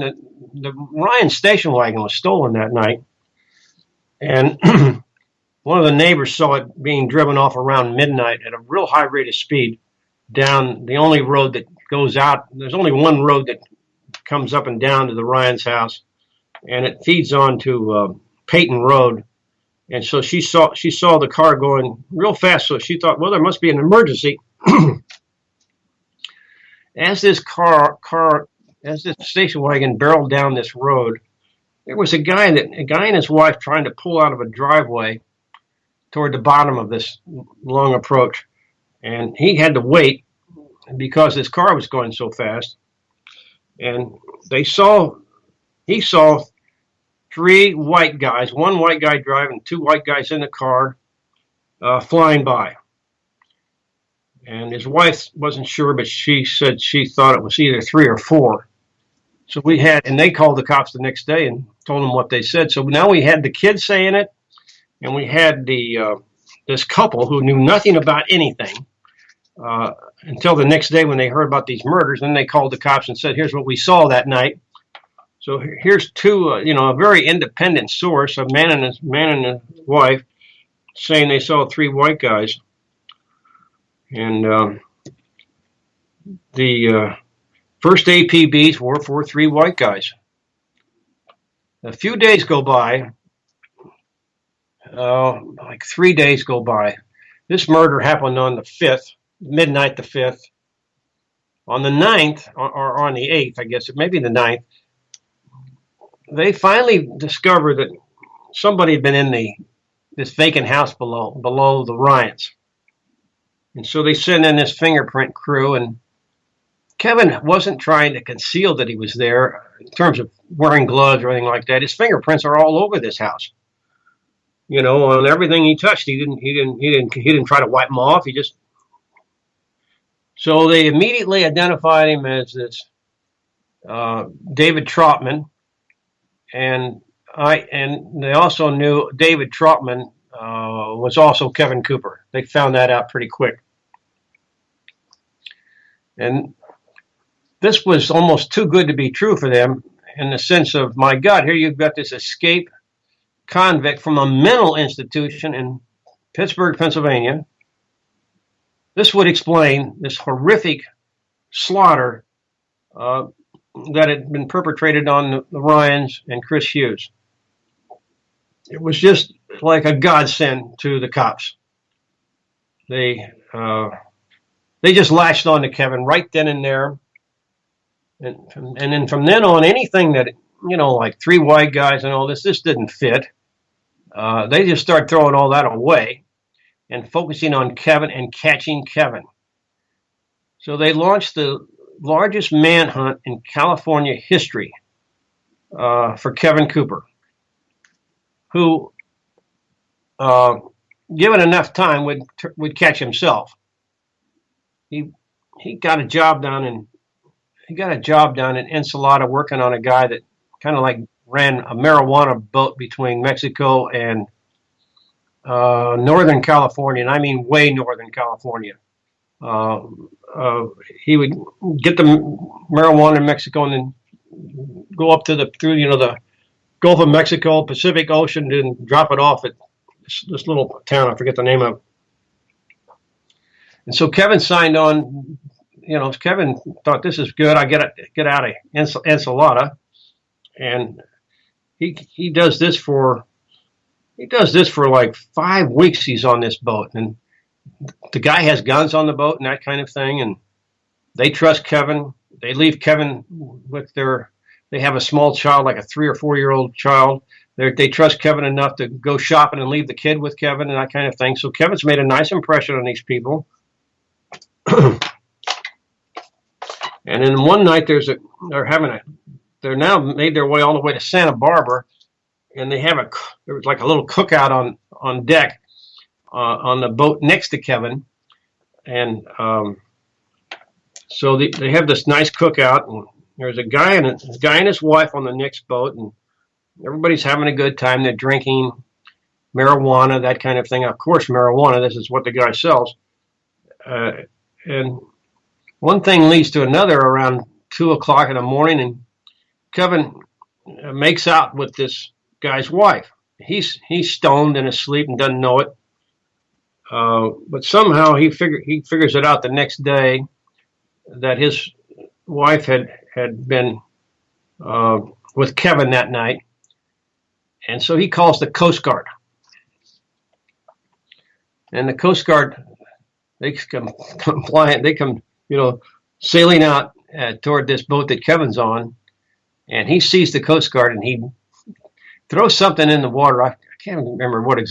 [SPEAKER 2] The Ryan station wagon was stolen that night, and one of the neighbors saw it being driven off around midnight at a real high rate of speed down the only road that goes out. There's only one road that comes up and down to the Ryan's house, and it feeds on to Peyton Road. And so she saw the car going real fast, so she thought, well, there must be an emergency. As this station wagon barreled down this road, there was a guy and his wife trying to pull out of a driveway toward the bottom of this long approach, and he had to wait because his car was going so fast. And he saw 3 white guys, 1 white guy driving, 2 white guys in the car, flying by. And his wife wasn't sure, but she said she thought it was either 3 or 4. So and they called the cops the next day and told them what they said. So now we had the kids saying it, and we had this couple who knew nothing about anything until the next day when they heard about these murders. Then they called the cops and said, "Here's what we saw that night." So here's 2, a very independent source, a man and his wife, saying they saw 3 white guys. And the first APBs were for 3 white guys. A few days go by, like 3 days go by. This murder happened on the 5th, midnight the 5th. On the 9th, or on the 8th, I guess, maybe the 9th, they finally discovered that somebody had been in this vacant house below the Ryans. And so they sent in this fingerprint crew, and Kevin wasn't trying to conceal that he was there in terms of wearing gloves or anything like that. His fingerprints are all over this house. On everything he touched. He didn't try to wipe them off. So they immediately identified him as this David Trotman, and they also knew David Trotman was also Kevin Cooper. They found that out pretty quick. And this was almost too good to be true for them, in the sense of, my God, here you've got this escaped convict from a mental institution in Pittsburgh, Pennsylvania. This would explain this horrific slaughter. that had been perpetrated on the Ryans and Chris Hughes. It was just like a godsend to the cops. They just latched on to Kevin right then and there, and then from then on, anything that like three white guys and all this didn't fit. They just started throwing all that away and focusing on Kevin and catching Kevin. So they launched the largest manhunt in California history for Kevin Cooper, who, given enough time, would catch himself. He got a job down in Ensenada working on a guy that kind of like ran a marijuana boat between Mexico and Northern California, and I mean way Northern California. He would get the marijuana in Mexico and then go up through the Gulf of Mexico, Pacific Ocean, and drop it off at this little town. I forget the name of. And so Kevin signed on. Kevin thought, this is good. I get out of Ensenada, and he does this for like 5 weeks. He's on this boat, and the guy has guns on the boat and that kind of thing, and they trust Kevin. They leave Kevin with they have a small child, like a 3 or 4 year old child. They trust Kevin enough to go shopping and leave the kid with Kevin and that kind of thing. So Kevin's made a nice impression on these people. And then one night they're now made their way all the way to Santa Barbara, and there was like a little cookout on deck on the boat next to Kevin, and so they have this nice cookout, and there's a guy and his wife on the next boat, and everybody's having a good time. They're drinking marijuana, that kind of thing. Of course, marijuana. This is what the guy sells, and one thing leads to another around 2:00 in the morning, and Kevin makes out with this guy's wife. He's stoned and asleep and doesn't know it. But somehow he figures it out the next day that his wife had been with Kevin that night, and so he calls the Coast Guard. And the Coast Guard, they come compliant. They come, sailing out toward this boat that Kevin's on, and he sees the Coast Guard, and he throws something in the water. I can't remember what it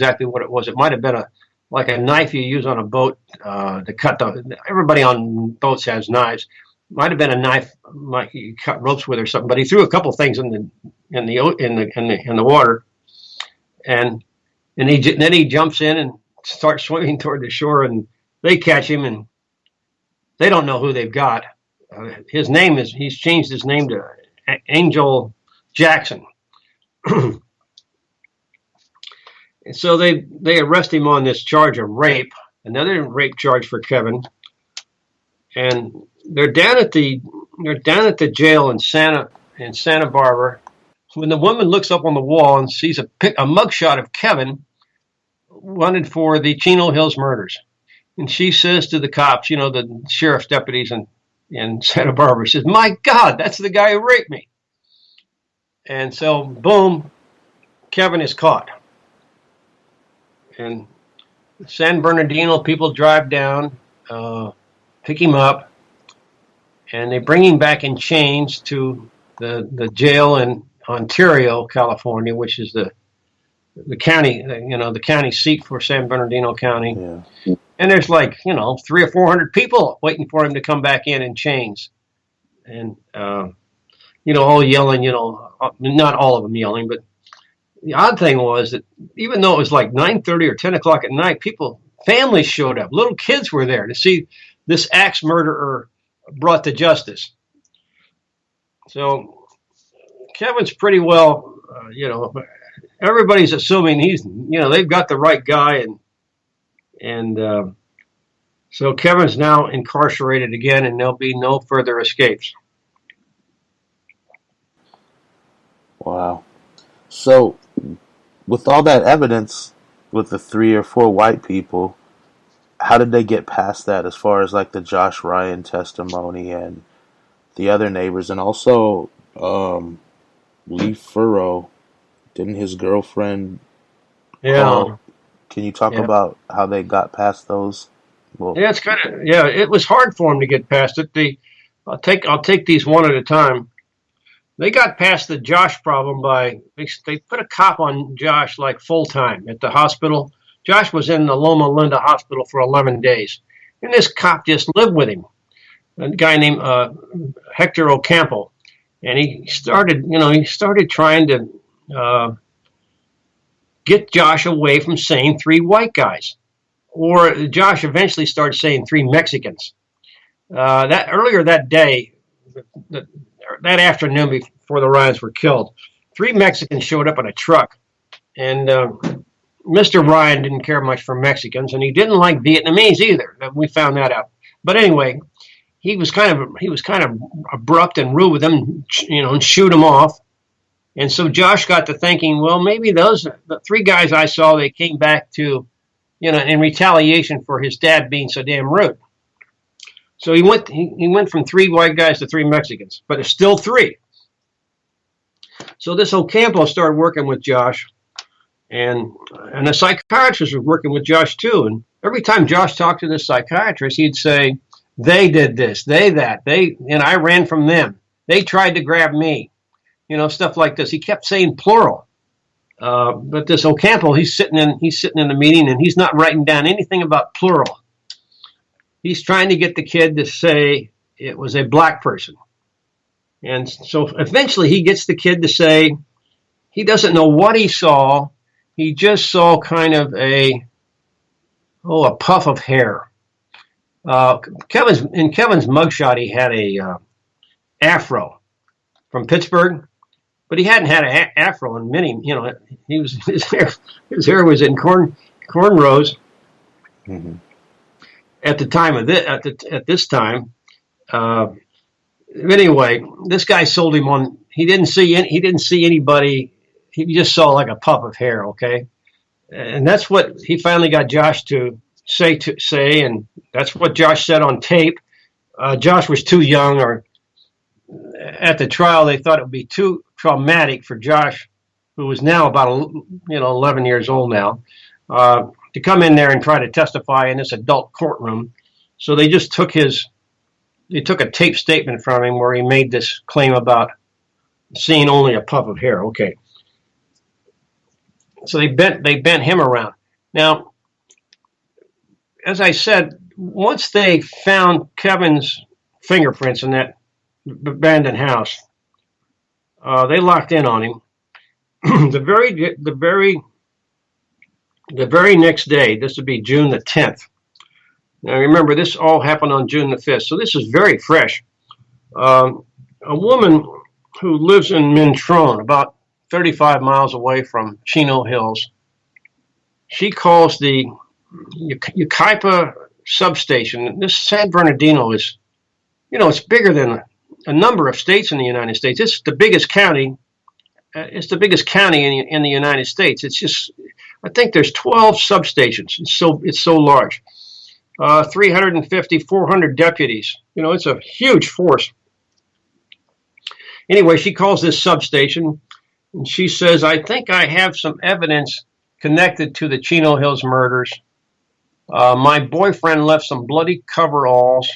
[SPEAKER 2] was. It might have been like a knife you use on a boat to cut everybody on boats has knives. Might have been a knife, like you cut ropes with or something. But he threw a couple things in the water, and then he jumps in and starts swimming toward the shore, and they catch him, and they don't know who they've got. He's changed his name to Angel Jackson. And so they arrest him on this charge of rape, another rape charge for Kevin. And they're down at the jail in Santa Barbara. When the woman looks up on the wall and sees a mugshot of Kevin wanted for the Chino Hills murders, and she says to the cops, the sheriff's deputies in Santa Barbara, says, "My God, that's the guy who raped me." And so, boom, Kevin is caught. And San Bernardino people drive down, pick him up, and they bring him back in chains to the jail in Ontario, California, which is the county, the county seat for San Bernardino County. Yeah. And there's 300 or 400 people waiting for him to come back in chains, and all yelling. Not all of them yelling, but the odd thing was that even though it was like 9:30 or 10 o'clock at night, families showed up. Little kids were there to see this axe murderer brought to justice. So Kevin's pretty well, everybody's assuming they've got the right guy, and so Kevin's now incarcerated again, and there'll be no further escapes.
[SPEAKER 1] Wow. So, with all that evidence, with the 3 or 4 white people, how did they get past that as far as like the Josh Ryan testimony and the other neighbors, and also Lee Furrow. Didn't his girlfriend call?
[SPEAKER 2] Yeah,
[SPEAKER 1] Can you talk
[SPEAKER 2] yeah,
[SPEAKER 1] about how they got past those? Well,
[SPEAKER 2] yeah. It's kind of yeah. It was hard for him to get past it. I'll take these one at a time. They got past the Josh problem by they put a cop on Josh like full time at the hospital. Josh was in the Loma Linda hospital for 11 days, and this cop just lived with him. A guy named Hector Ocampo, and he started trying to get Josh away from saying three white guys, or Josh eventually started saying three Mexicans. That earlier that day, that afternoon before the Ryans were killed, three Mexicans showed up in a truck, and Mr. Ryan didn't care much for Mexicans, and he didn't like Vietnamese either. We found that out. But anyway, he was kind of abrupt and rude with them, and shoot him off. And so Josh got to thinking, well, maybe the three guys I saw, they came back to, in retaliation for his dad being so damn rude. So he went from three white guys to three Mexicans, but it's still three. So this Ocampo started working with Josh, and the psychiatrist was working with Josh too. And every time Josh talked to the psychiatrist, he'd say, "They did this, they that, and I ran from them. They tried to grab me." Stuff like this. He kept saying plural. But this Ocampo, he's sitting in the meeting, and he's not writing down anything about plural. He's trying to get the kid to say it was a black person. And so eventually he gets the kid to say he doesn't know what he saw. He just saw kind of a puff of hair. Kevin's mugshot, he had a afro from Pittsburgh, but he hadn't had an afro in many. He was his hair was in cornrows.
[SPEAKER 1] mm-hmm.
[SPEAKER 2] At the time of this, at this time. Anyway, this guy sold him on. He didn't see anybody. He just saw like a puff of hair. Okay, and that's what he finally got Josh to say, and that's what Josh said on tape. Josh was too young, or at the trial they thought it would be too traumatic for Josh, who was now about 11 years old now, to come in there and try to testify in this adult courtroom. So they just took a tape statement from him where he made this claim about seeing only a puff of hair. Okay. So they bent him around. Now, as I said, once they found Kevin's fingerprints in that abandoned house, they locked in on him. The very next day, this would be June the 10th. Now remember, this all happened on June the 5th, so this is very fresh. A woman who lives in Mintrone, about 35 miles away from Chino Hills, she calls the Yucaipa substation. This San Bernardino is, it's bigger than a number of states in the United States. It's the biggest county. It's the biggest county in the United States. It's just, I think there's 12 substations. It's so large. 350, 400 deputies. It's a huge force. Anyway, she calls this substation, and she says, "I think I have some evidence connected to the Chino Hills murders. My boyfriend left some bloody coveralls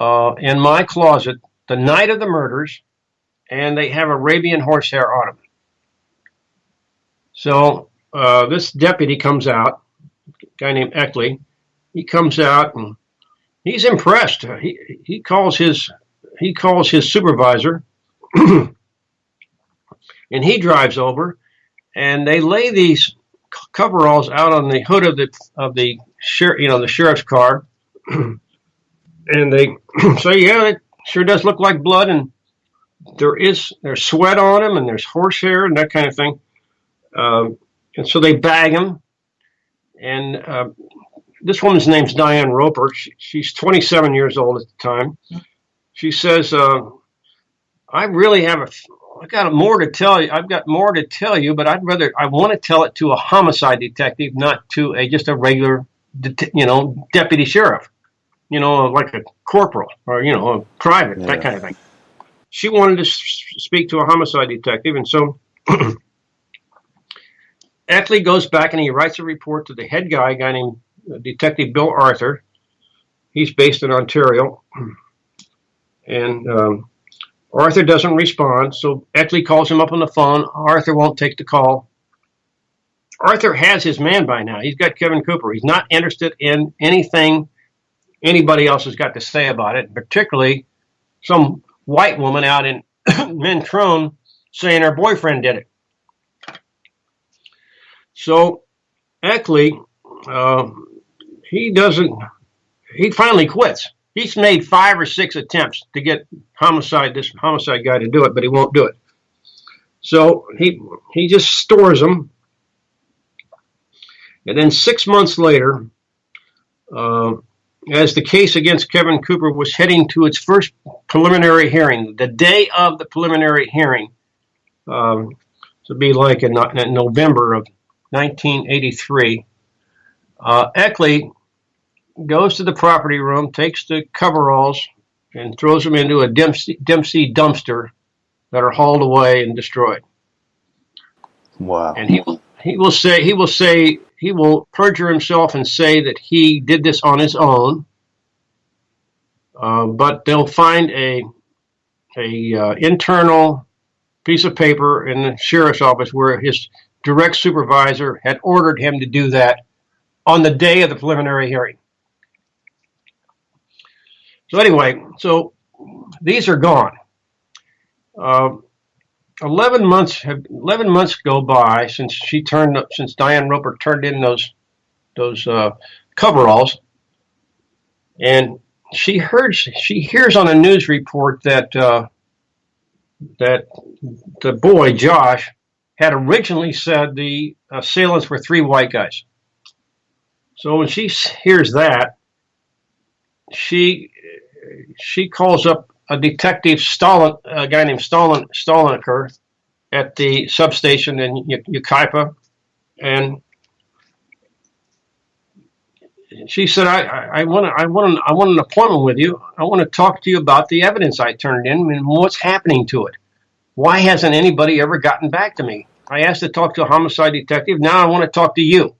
[SPEAKER 2] in my closet the night of the murders, and they have Arabian horsehair on them." So this deputy comes out, a guy named Eckley. He comes out and he's impressed. He calls his supervisor, and he drives over, and they lay these coveralls out on the hood of the sheriff's car, and they say, "Yeah, it sure does look like blood, and there's sweat on them, and there's horsehair and that kind of thing." And so they bag him, and this woman's name's Diane Roper. She's 27 years old at the time. She says, "I really I got more to tell you. I've got more to tell you, but I want to tell it to a homicide detective, not to just a regular, deputy sheriff. like a corporal or, a private, that kind of thing. She wanted to speak to a homicide detective, and so Eckley goes back and he writes a report to the head guy, a guy named Detective Bill Arthur. He's based in Ontario. And Arthur doesn't respond, so Eckley calls him up on the phone. Arthur won't take the call. Arthur has his man by now. He's got Kevin Cooper. He's not interested in anything anybody else has got to say about it, particularly some white woman out in Mentrone saying her boyfriend did it. So Eckley, he finally quits. He's made 5 or 6 attempts to get this homicide guy to do it, but he won't do it. So he just stores them. And then 6 months later, as the case against Kevin Cooper was heading to its first preliminary hearing, the day of the preliminary hearing, to be like in November of 1983, Eckley goes to the property room, takes the coveralls, and throws them into a Dempsey dumpster that are hauled away and destroyed.
[SPEAKER 1] Wow.
[SPEAKER 2] And he will perjure himself and say that he did this on his own. But they'll find a internal piece of paper in the sheriff's office where his direct supervisor had ordered him to do that on the day of the preliminary hearing. So anyway, these are gone. 11 months go by since Diane Roper turned in those coveralls, and she hears on a news report that the boy Josh had originally said the assailants were 3 white guys. So when she hears that, she calls up a detective, a guy named Stolniker, at the substation in Yucaipa, and she said, I want an appointment with you. I want to talk to you about the evidence I turned in and what's happening to it. Why hasn't anybody ever gotten back to me? I asked to talk to a homicide detective. Now I want to talk to you.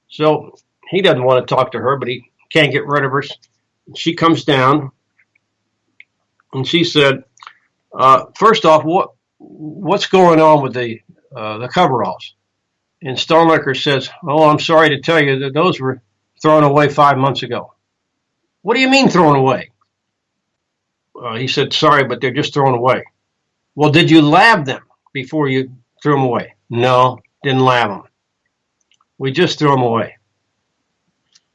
[SPEAKER 2] So he doesn't want to talk to her, but he can't get rid of her. She comes down, and she said, first off, what's going on with the coveralls? And Stolniker says, oh, I'm sorry to tell you that those were thrown away 5 months ago. What do you mean thrown away? He said, sorry, but they're just thrown away. Well, did you lab them before you threw them away? No, didn't lab them. We just threw them away.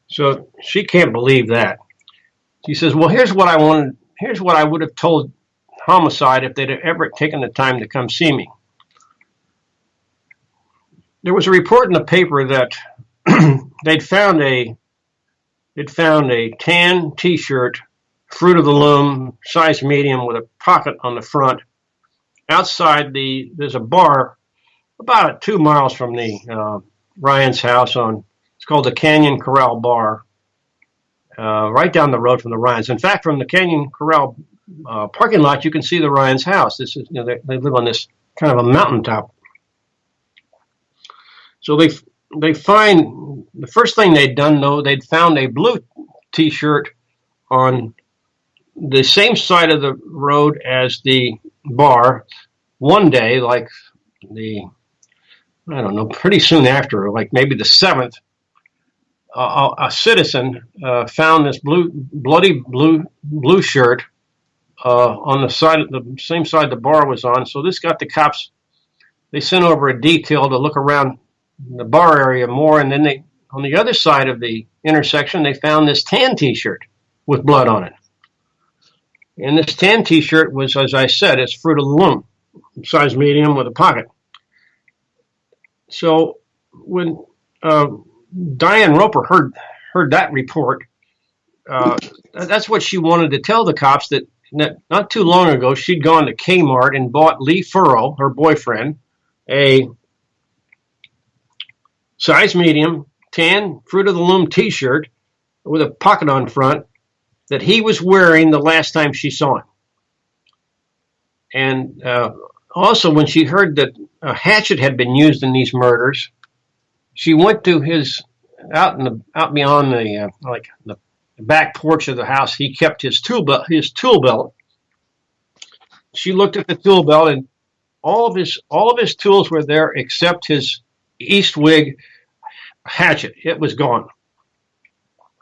[SPEAKER 2] So she can't believe that. She says, well, here's what I would have told homicide if they'd have ever taken the time to come see me. There was a report in the paper that they'd found a tan T-shirt, Fruit of the Loom, size medium, with a pocket on the front. Outside there's a bar about 2 miles from the Ryan's house it's called the Canyon Corral Bar, right down the road from the Ryans. In fact, from the Canyon Corral parking lot, you can see the Ryan's house. This is, they live on this kind of a mountaintop. So they find, the first thing they'd done, though, they'd found a blue T-shirt on the same side of the road as the bar. One day, like pretty soon after, like maybe the 7th, a citizen found this bloody blue shirt on the same side the bar was on. So this got the cops. They sent over a detail to look around the bar area more, and then on the other side of the intersection, they found this tan T-shirt with blood on it. And this tan T-shirt was, as I said, it's Fruit of the Loom, size medium with a pocket. So when Diane Roper heard that report, that's what she wanted to tell the cops, that not too long ago she'd gone to Kmart and bought Lee Furrow, her boyfriend, a size medium tan Fruit of the Loom T-shirt with a pocket on front, that he was wearing the last time she saw him. And also, when she heard that a hatchet had been used in these murders, she went to his out beyond the back porch of the house. He kept his tool belt. She looked at the tool belt, and all of his tools were there except his Eastwig hatchet. It was gone,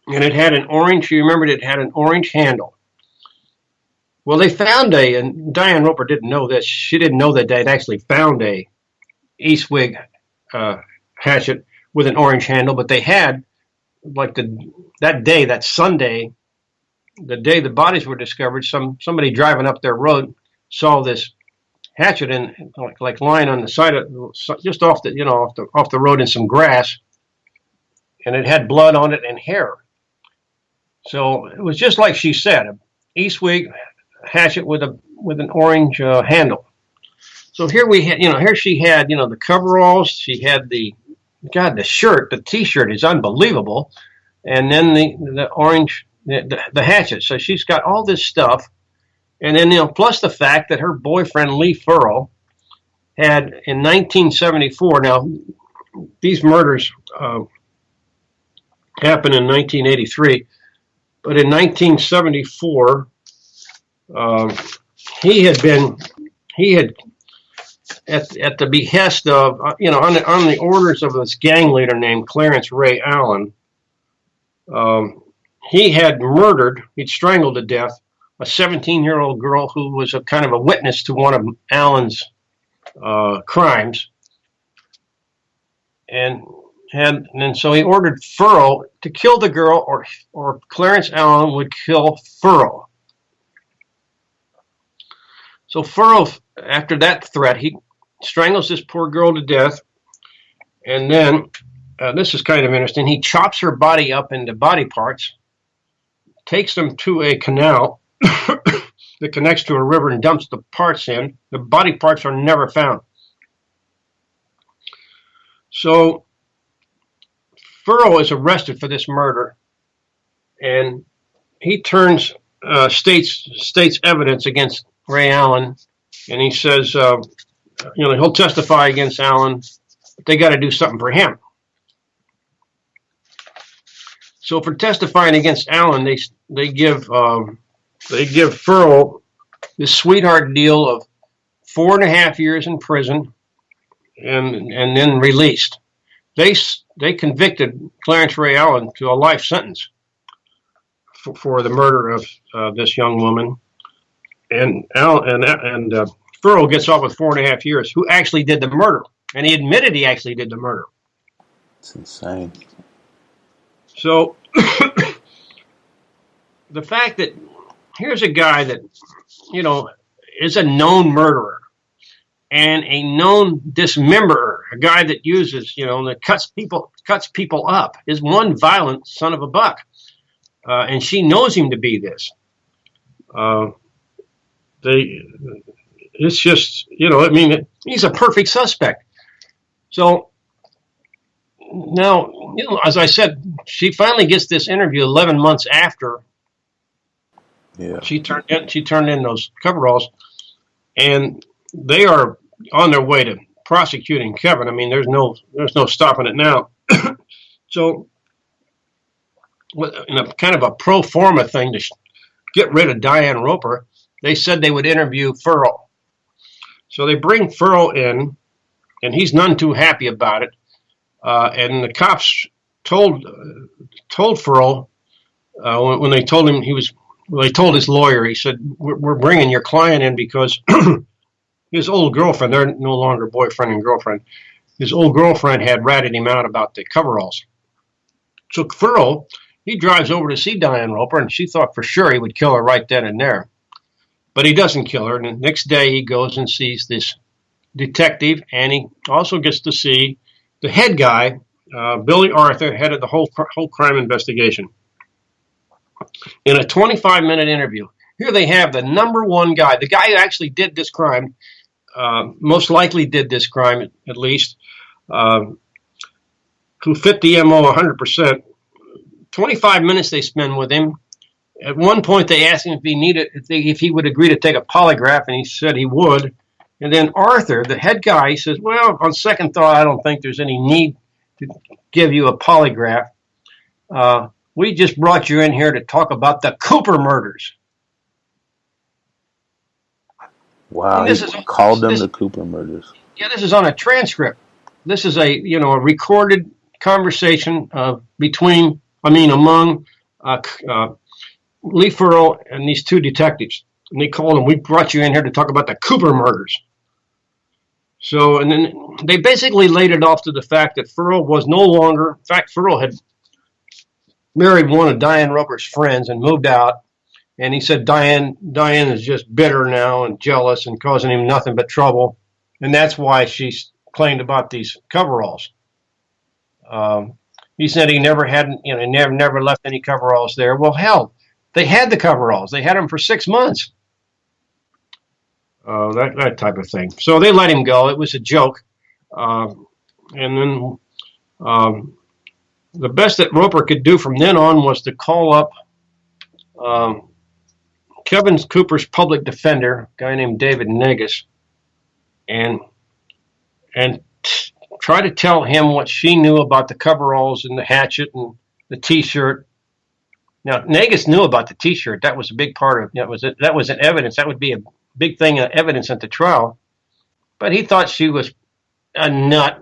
[SPEAKER 2] and it had an orange. You remembered it had an orange handle. Well, they found and Diane Roper didn't know this. She didn't know that they'd actually found a Eastwig hatchet with an orange handle, but they had, like that Sunday, the day the bodies were discovered, somebody driving up their road saw this hatchet like lying on the side of just off the road in some grass, and it had blood on it and hair. So it was just like she said, an Eastwig hatchet with an orange handle. So here she had the coveralls. She had the shirt, the T-shirt is unbelievable, and then the orange, the hatchet. So she's got all this stuff, and then plus the fact that her boyfriend Lee Furrow had in 1974. Now these murders happened in 1983, but in 1974 he had at the behest of on the orders of this gang leader named Clarence Ray Allen, he'd strangled to death a 17-year-old girl who was a kind of a witness to one of Allen's crimes, and so he ordered Furrow to kill the girl, or Clarence Allen would kill Furrow. So Furrow, after that threat, he strangles this poor girl to death, and then this is kind of interesting. He chops her body up into body parts, takes them to a canal that connects to a river, and dumps the parts in. The body parts are never found. So Furrow is arrested for this murder, and he turns state's evidence against Ray Allen, and he says, he'll testify against Allen, but they got to do something for him. So for testifying against Allen, they give Furrow this sweetheart deal of 4.5 years in prison, and then released. They convicted Clarence Ray Allen to a life sentence for the murder of this young woman, and Furrow gets off with 4.5 years. Who actually did the murder? And he admitted he actually did the murder.
[SPEAKER 1] It's insane.
[SPEAKER 2] So the fact that here's a guy that is a known murderer and a known dismemberer, a guy that uses that cuts people up, is one violent son of a buck, and she knows him to be this. It's just, he's a perfect suspect. So now, as I said, she finally gets this interview 11 months after she turned in those coveralls, and they are on their way to prosecuting Kevin. I mean, there's no stopping it now. So, in a kind of a pro forma thing to get rid of Diane Roper, they said they would interview Furrow. So they bring Furrow in, and he's none too happy about it. And the cops told Furrow when they told him they told his lawyer, he said, we're bringing your client in because his old girlfriend, they're no longer boyfriend and girlfriend, his old girlfriend had ratted him out about the coveralls. So Furrow, he drives over to see Diane Roper, and she thought for sure he would kill her right then and there. But he doesn't kill her, and the next day he goes and sees this detective, and he also gets to see the head guy, Billy Arthur, head of the whole crime investigation. In a 25-minute interview, here they have the number one guy, the guy who actually did this crime, most likely did this crime at least, who fit the MO 100%. 25 minutes they spend with him, At one point, they asked him if he would agree to take a polygraph, and he said he would. And then Arthur, the head guy, he says, "Well, on second thought, I don't think there's any need to give you a polygraph. We just brought you in here to talk about the Cooper murders."
[SPEAKER 1] Wow, he called them the Cooper murders.
[SPEAKER 2] Yeah, this is on a transcript. This is a recorded conversation among Lee Furrow and these two detectives. And they called him, "We brought you in here to talk about the Cooper murders." So, and then they basically laid it off to the fact that Furrow was no longer, in fact, Furrow had married one of Diane Roper's friends and moved out. And he said Diane is just bitter now and jealous and causing him nothing but trouble. And that's why she's claimed about these coveralls. He said he never left any coveralls there. Well, hell, they had the coveralls. They had them for 6 months. That type of thing. So they let him go. It was a joke. And then the best that Roper could do from then on was to call up Kevin Cooper's public defender, a guy named David Negus, and try to tell him what she knew about the coveralls and the hatchet and the T-shirt. Now, Negus knew about the T-shirt. That was a big part of it. That was an evidence. That would be a big thing of evidence at the trial. But he thought she was a nut,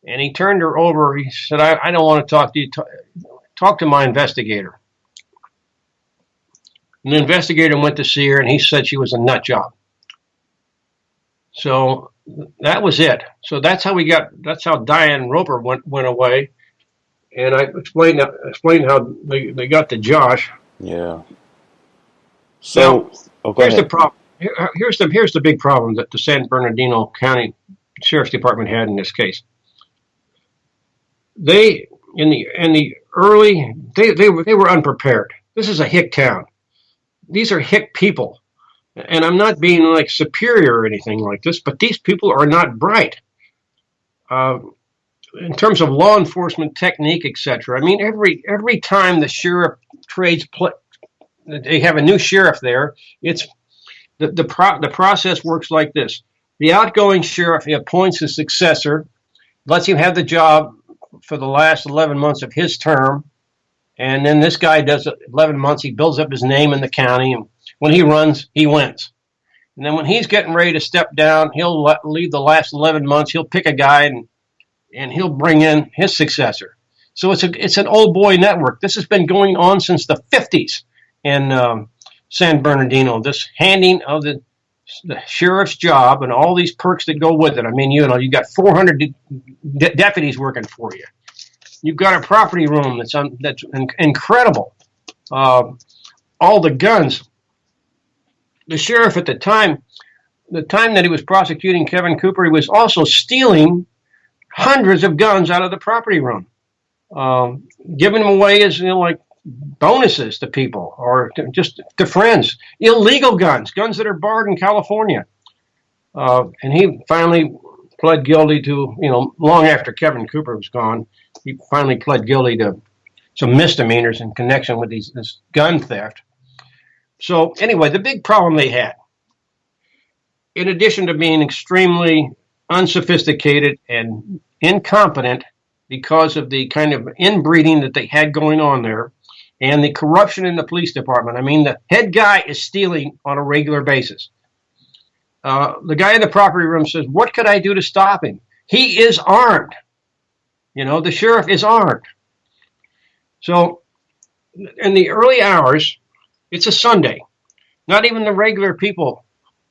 [SPEAKER 2] and he turned her over. He said, I don't want to talk to you. Talk to my investigator. And the investigator went to see her, and he said she was a nut job. So that was it. So that's how Diane Roper went away. And I explained how they got to Josh.
[SPEAKER 1] Yeah. So
[SPEAKER 2] here's the problem. Here's the big problem that the San Bernardino County Sheriff's Department had in this case. They were unprepared. This is a hick town. These are hick people. And I'm not being like superior or anything like this, but these people are not bright. In terms of law enforcement technique, etc. I mean, every time the sheriff they have a new sheriff there. It's the process works like this: the outgoing sheriff, he appoints a successor, lets him have the job for the last 11 months of his term, and then this guy does 11 months. He builds up his name in the county, and when he runs, he wins. And then when he's getting ready to step down, he'll leave the last 11 months. He'll pick a guy and he'll bring in his successor. So it's an old boy network. This has been going on since the 50s in San Bernardino. This handing of the sheriff's job and all these perks that go with it. I mean, you got 400 deputies working for you. You've got a property room that's incredible. All the guns. The sheriff at the time that he was prosecuting Kevin Cooper, he was also stealing hundreds of guns out of the property room, giving them away as like bonuses to people or just to friends. Illegal guns that are barred in California. And he finally pled guilty to, long after Kevin Cooper was gone, he finally pled guilty to some misdemeanors in connection with this gun theft. So anyway, the big problem they had, in addition to being extremely unsophisticated and incompetent because of the kind of inbreeding that they had going on there and the corruption in the police department. I mean, the head guy is stealing on a regular basis. The guy in the property room says, "What could I do to stop him? He is armed." The sheriff is armed. So in the early hours, it's a Sunday. Not even the regular people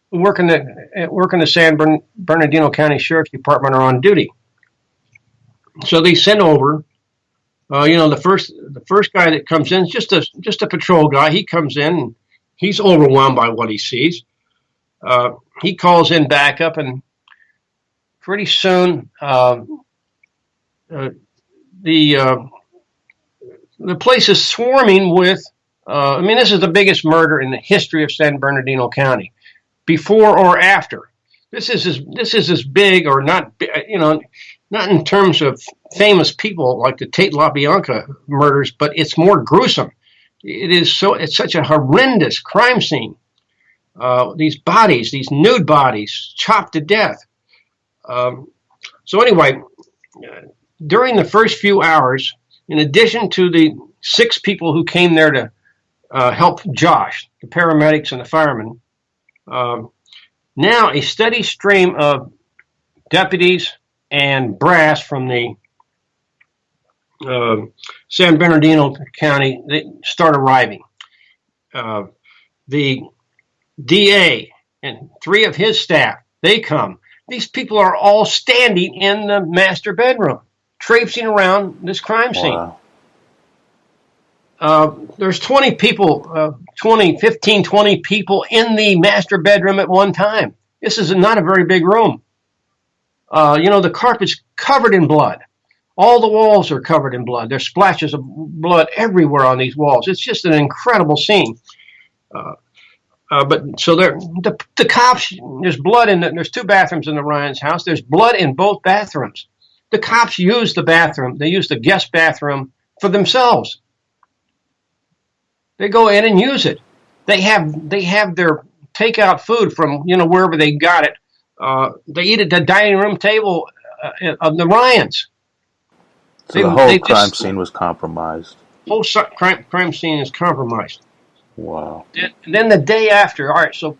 [SPEAKER 2] who work in the San Bernardino County Sheriff's Department are on duty. So they send over, the first guy that comes in is just a patrol guy. He comes in, and he's overwhelmed by what he sees. He calls in backup, and pretty soon the place is swarming with. This is the biggest murder in the history of San Bernardino County, before or after. This is as big, or not, not in terms of famous people like the Tate LaBianca murders, but it's more gruesome. It's such a horrendous crime scene. These bodies, these nude bodies, chopped to death. So anyway, during the first few hours, in addition to the 6 people who came there to help Josh, the paramedics and the firemen, now a steady stream of deputies and brass from the San Bernardino County, they start arriving. The DA and 3 of his staff, they come. These people are all standing in the master bedroom, traipsing around this crime scene. Wow. There's 20 people, 20 people in the master bedroom at one time. This is not a very big room. The carpet's covered in blood. All the walls are covered in blood. There's splashes of blood everywhere on these walls. It's just an incredible scene. But so the cops, there's blood there's 2 bathrooms in the Ryan's house. There's blood in both bathrooms. The cops use the bathroom. They use the guest bathroom for themselves. They go in and use it. They have their takeout food from, wherever they got it. They eat at the dining room table of the Ryans.
[SPEAKER 1] So the whole crime scene was compromised.
[SPEAKER 2] Whole crime scene is compromised.
[SPEAKER 1] Wow.
[SPEAKER 2] Then the day after, all right, so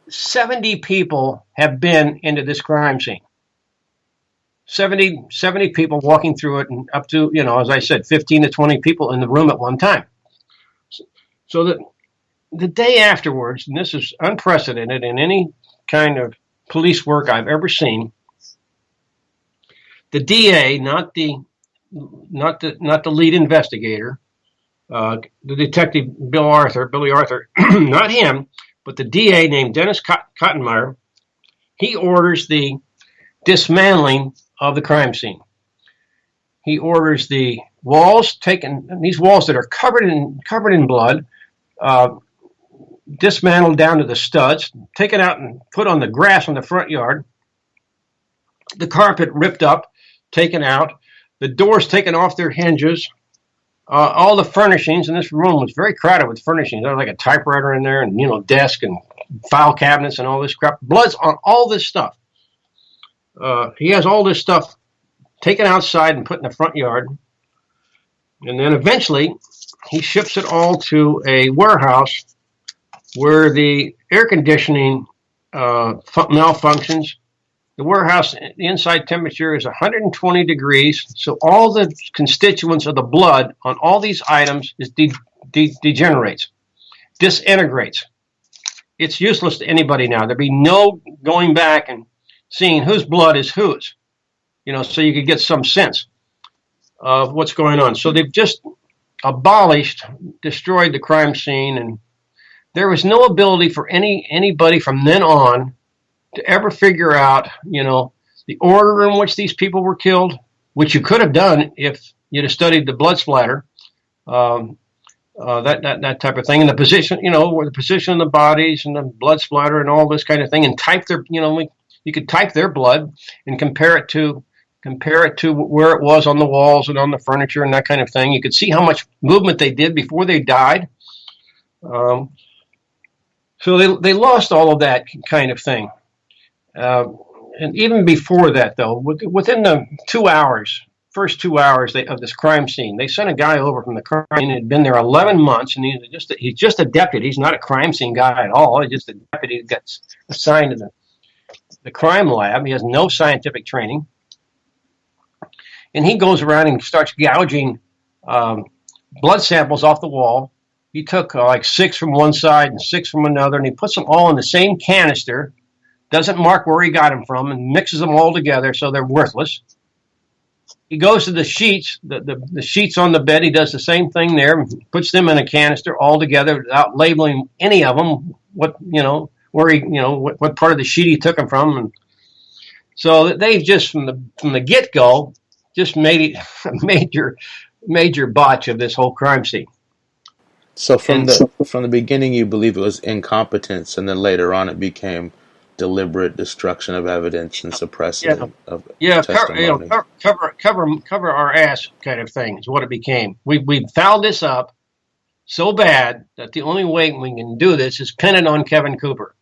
[SPEAKER 2] 70 people have been into this crime scene. 70 people walking through it, and up to, as I said, 15 to 20 people in the room at one time. So the day afterwards, and this is unprecedented in any kind of police work I've ever seen, the DA, not the lead investigator, the detective Billy Arthur, not him, but the DA named Dennis Cottonmire, he orders the dismantling of the crime scene. He orders the walls these walls that are covered in blood, dismantled down to the studs, taken out and put on the grass in the front yard, the carpet ripped up, taken out, the doors taken off their hinges, all the furnishings, and this room was very crowded with furnishings. There was like a typewriter in there and, desk and file cabinets and all this crap. Blood's on all this stuff. He has all this stuff taken outside and put in the front yard. And then eventually he ships it all to a warehouse where the air conditioning malfunctions. The warehouse, the inside temperature is 120 degrees, so all the constituents of the blood on all these items degenerates, disintegrates. It's useless to anybody now. There'd be no going back and seeing whose blood is whose, so you could get some sense of what's going on. So they've just destroyed the crime scene, and there was no ability for anybody from then on to ever figure out, the order in which these people were killed, which you could have done if you'd have studied the blood splatter, that type of thing, and the position, where the position of the bodies and the blood splatter and all this kind of thing, and type their, you could type their blood and compare it to where it was on the walls and on the furniture and that kind of thing. You could see how much movement they did before they died. So they lost all of that kind of thing. And even before that, though, within the first 2 hours of this crime scene, they sent a guy over from the crime scene. Had been there 11 months, and he's just a deputy. He's not a crime scene guy at all. He's just a deputy who gets assigned to the crime lab. He has no scientific training. And he goes around and starts gouging blood samples off the wall. He took like 6 from one side and 6 from another, and he puts them all in the same canister, doesn't mark where he got them from, and mixes them all together so they're worthless. He goes to the sheets, the sheets on the bed. He does the same thing there, puts them in a canister all together without labeling any of them, what part of the sheet he took them from. And so they've just, from the get-go, just made it a major botch of this whole crime scene.
[SPEAKER 1] So from the beginning, you believe it was incompetence, and then later on it became deliberate destruction of evidence and suppressing of testimony.
[SPEAKER 2] Cover our ass kind of thing is what it became. We fouled this up. so bad that the only way we can do this is pin it on Kevin Cooper.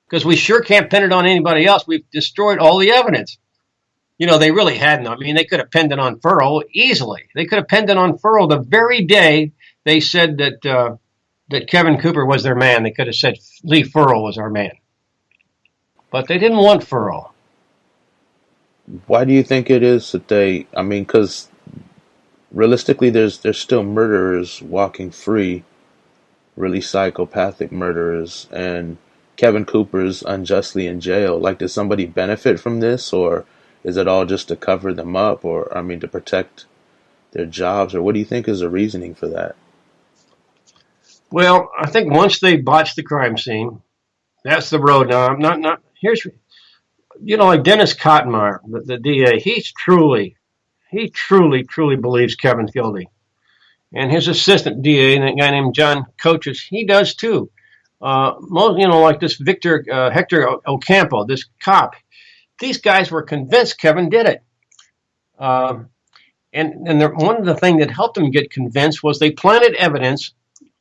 [SPEAKER 2] Because we sure can't pin it on anybody else. We've destroyed all the evidence. They really hadn't. I mean, they could have pinned it on Furrow easily. They could have pinned it on Furrow the very day they said that Kevin Cooper was their man. They could have said Lee Furrow was our man. But they didn't want Furrow.
[SPEAKER 1] Why do you think it is that because realistically there's still murderers walking free, really psychopathic murderers, and Kevin Cooper's unjustly in jail. Like, does somebody benefit from this, or is it all just to cover them up, or to protect their jobs, or what do you think is the reasoning for that?
[SPEAKER 2] Well, I think once they botched the crime scene, that's the road. Now, I'm not here's, like Dennis Cottonmire, the DA, he truly believes Kevin's guilty. And his assistant DA, that guy named John Coaches, he does too. Like this Hector Ocampo, this cop, these guys were convinced Kevin did it. And one of the things that helped them get convinced was they planted evidence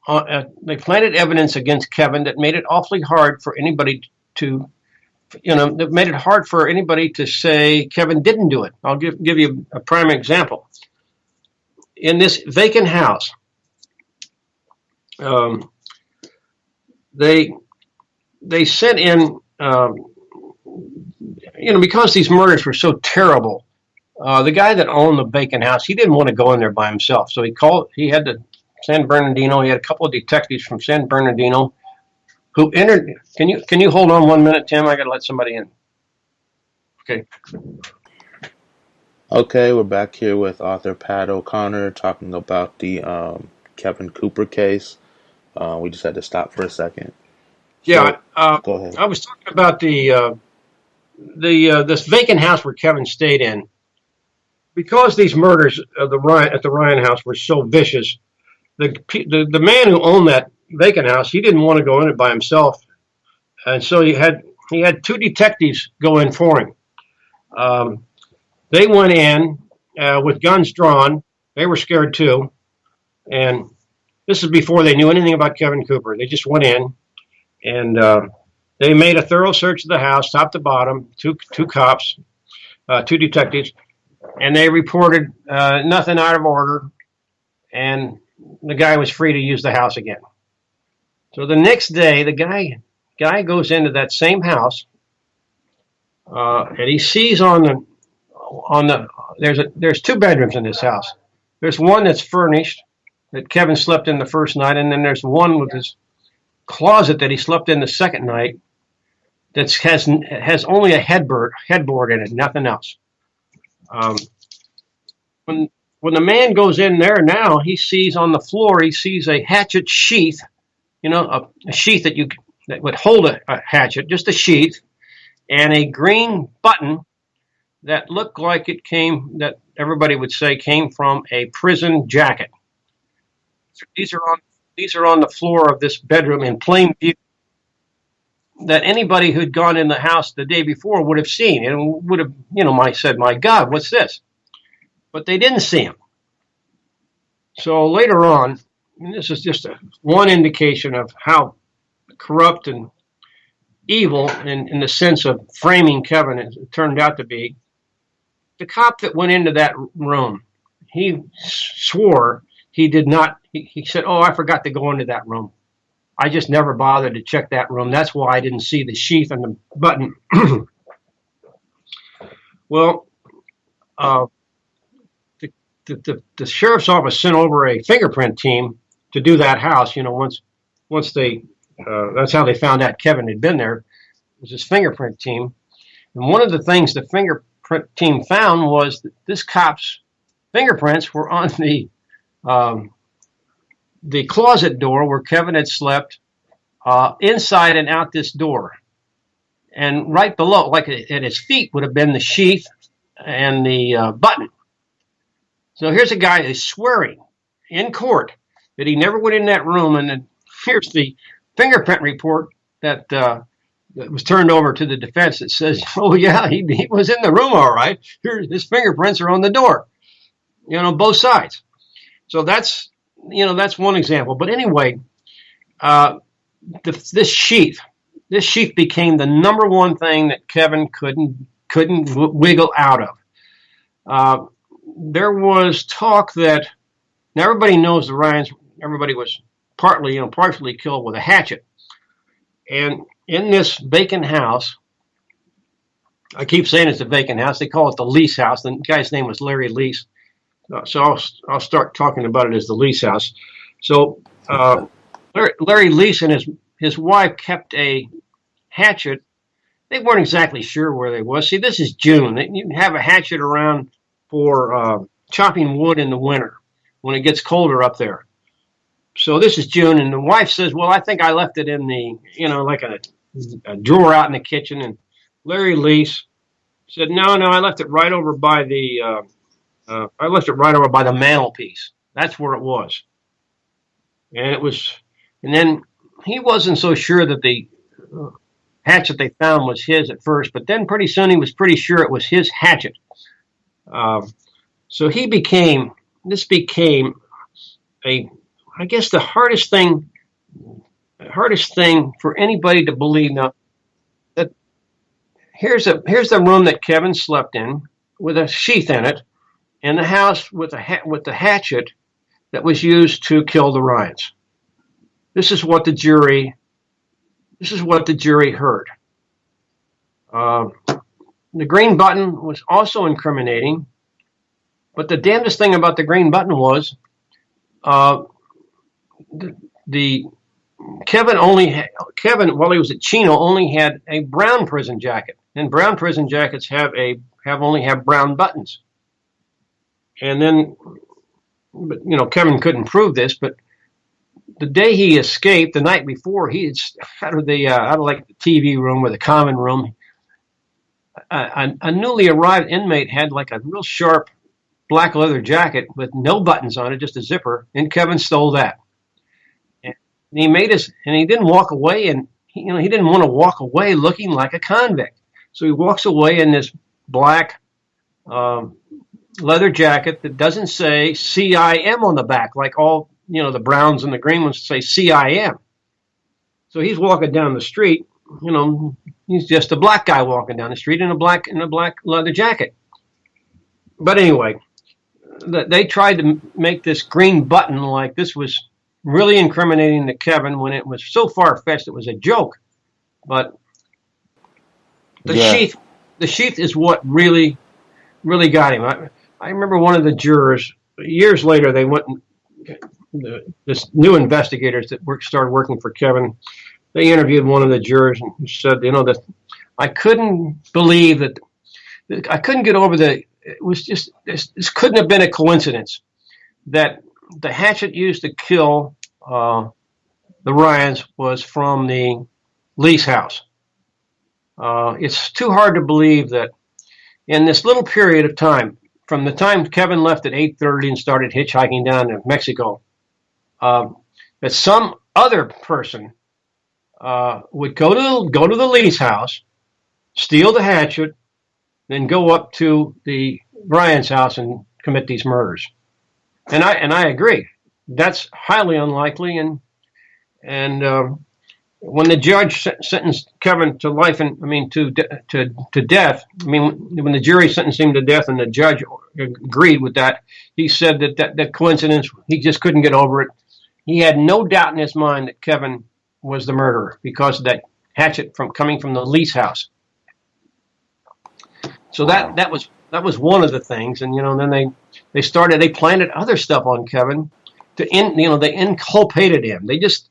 [SPEAKER 2] against Kevin that made it awfully hard for anybody to, that made it hard for anybody to say Kevin didn't do it. I'll give you a prime example. In this vacant house, they sent in, because these murders were so terrible, the guy that owned the vacant house, he didn't want to go in there by himself. So he had to San Bernardino. He had a couple of detectives from San Bernardino who entered. Can you hold on 1 minute, Tim? I got to let somebody in. Okay.
[SPEAKER 1] Okay, we're back here with author Pat O'Connor talking about the Kevin Cooper case. We just had to stop for a second.
[SPEAKER 2] Yeah,
[SPEAKER 1] go ahead.
[SPEAKER 2] I was talking about this vacant house where Kevin stayed in. Because these murders at the Ryan house were so vicious, the man who owned that vacant house, he didn't want to go in it by himself, and so he had two detectives go in for him. They went in with guns drawn. They were scared too, and this is before they knew anything about Kevin Cooper. They just went in, and they made a thorough search of the house, top to bottom. Two cops, two detectives. And they reported nothing out of order, and the guy was free to use the house again. So the next day, the guy goes into that same house, and he sees there's two bedrooms in this house. There's one that's furnished that Kevin slept in the first night, and then there's one with his closet that he slept in the second night that has only a headboard in it, nothing else. When the man goes in there now, he sees on the floor, he sees a hatchet sheath, a sheath that would hold a hatchet, just a sheath, and a green button that looked like that everybody would say came from a prison jacket. These are on the floor of this bedroom in plain view, that anybody who'd gone in the house the day before would have seen and would have, said, "My God, what's this?" But they didn't see him. So later on, and this is just one indication of how corrupt and evil, in the sense of framing Kevin, it turned out to be. The cop that went into that room, he swore he did not. He said, "Oh, I forgot to go into that room. I just never bothered to check that room. That's why I didn't see the sheath and the button." Well, the sheriff's office sent over a fingerprint team to do that house. Once they, that's how they found out Kevin had been there. It was this fingerprint team. And one of the things the fingerprint team found was that this cop's fingerprints were on the closet door where Kevin had slept, inside and out this door. And right below, like at his feet, would have been the sheath and the button. So here's a guy who's swearing in court that he never went in that room, and then here's the fingerprint report that was turned over to the defense that says, "Oh yeah, he was in the room all right. Here, his fingerprints are on the door." Both sides. So that's that's one example. But anyway, this sheath became the number one thing that Kevin couldn't wiggle out of. There was talk that now everybody knows the Ryans. Everybody was partially killed with a hatchet, and in this vacant house. I keep saying it's a vacant house. They call it the lease house. The guy's name was Larry Lease. So I'll start talking about it as the lease house. So Larry Lease and his wife kept a hatchet. They weren't exactly sure where they was. See, this is June. You have a hatchet around for chopping wood in the winter when it gets colder up there. So this is June, and the wife says, "Well, I think I left it in the like a drawer out in the kitchen." And Larry Lease said, "No, I left it right over by the mantelpiece. That's where it was." And then he wasn't so sure that the hatchet they found was his at first, but then pretty soon he was pretty sure it was his hatchet. So this became I guess the hardest thing for anybody to believe now. Here's the room that Kevin slept in with a sheath in it, and the house with the hatchet that was used to kill the Ryans. This is what the jury heard. The green button was also incriminating, but the damnedest thing about the green button was Kevin, while he was at Chino, only had a brown prison jacket, and brown prison jackets only have brown buttons. And then, but Kevin couldn't prove this, but the day he escaped, the night before, he had out of the TV room or the common room, a newly arrived inmate had like a real sharp black leather jacket with no buttons on it, just a zipper, and Kevin stole that. And he didn't walk away, and he didn't want to walk away looking like a convict. So he walks away in this black leather jacket that doesn't say CIM on the back, like all the browns and the green ones say CIM. So he's walking down the street. He's just a black guy walking down the street in a black leather jacket. But anyway, they tried to make this green button like this was really incriminating to Kevin when it was so far-fetched it was a joke. But the sheath is what really got him. I remember one of the jurors, years later, they went, this new investigators that started working for Kevin, they interviewed one of the jurors and said, that I couldn't believe that, I couldn't get over it was just, this couldn't have been a coincidence that the hatchet used to kill the Ryans was from the Lease house. It's too hard to believe that in this little period of time, from the time Kevin left at 8:30 and started hitchhiking down to Mexico, that some other person would go to the Lease house, steal the hatchet, then go up to the Ryans' house and commit these murders. And I agree. That's highly unlikely. And when the judge sentenced Kevin to life to death, when the jury sentenced him to death and the judge agreed with that, he said that coincidence, he just couldn't get over it. He had no doubt in his mind that Kevin was the murderer because of that hatchet coming from the Lease house. So that was one of the things, and then they planted other stuff on Kevin they inculpated him. They just,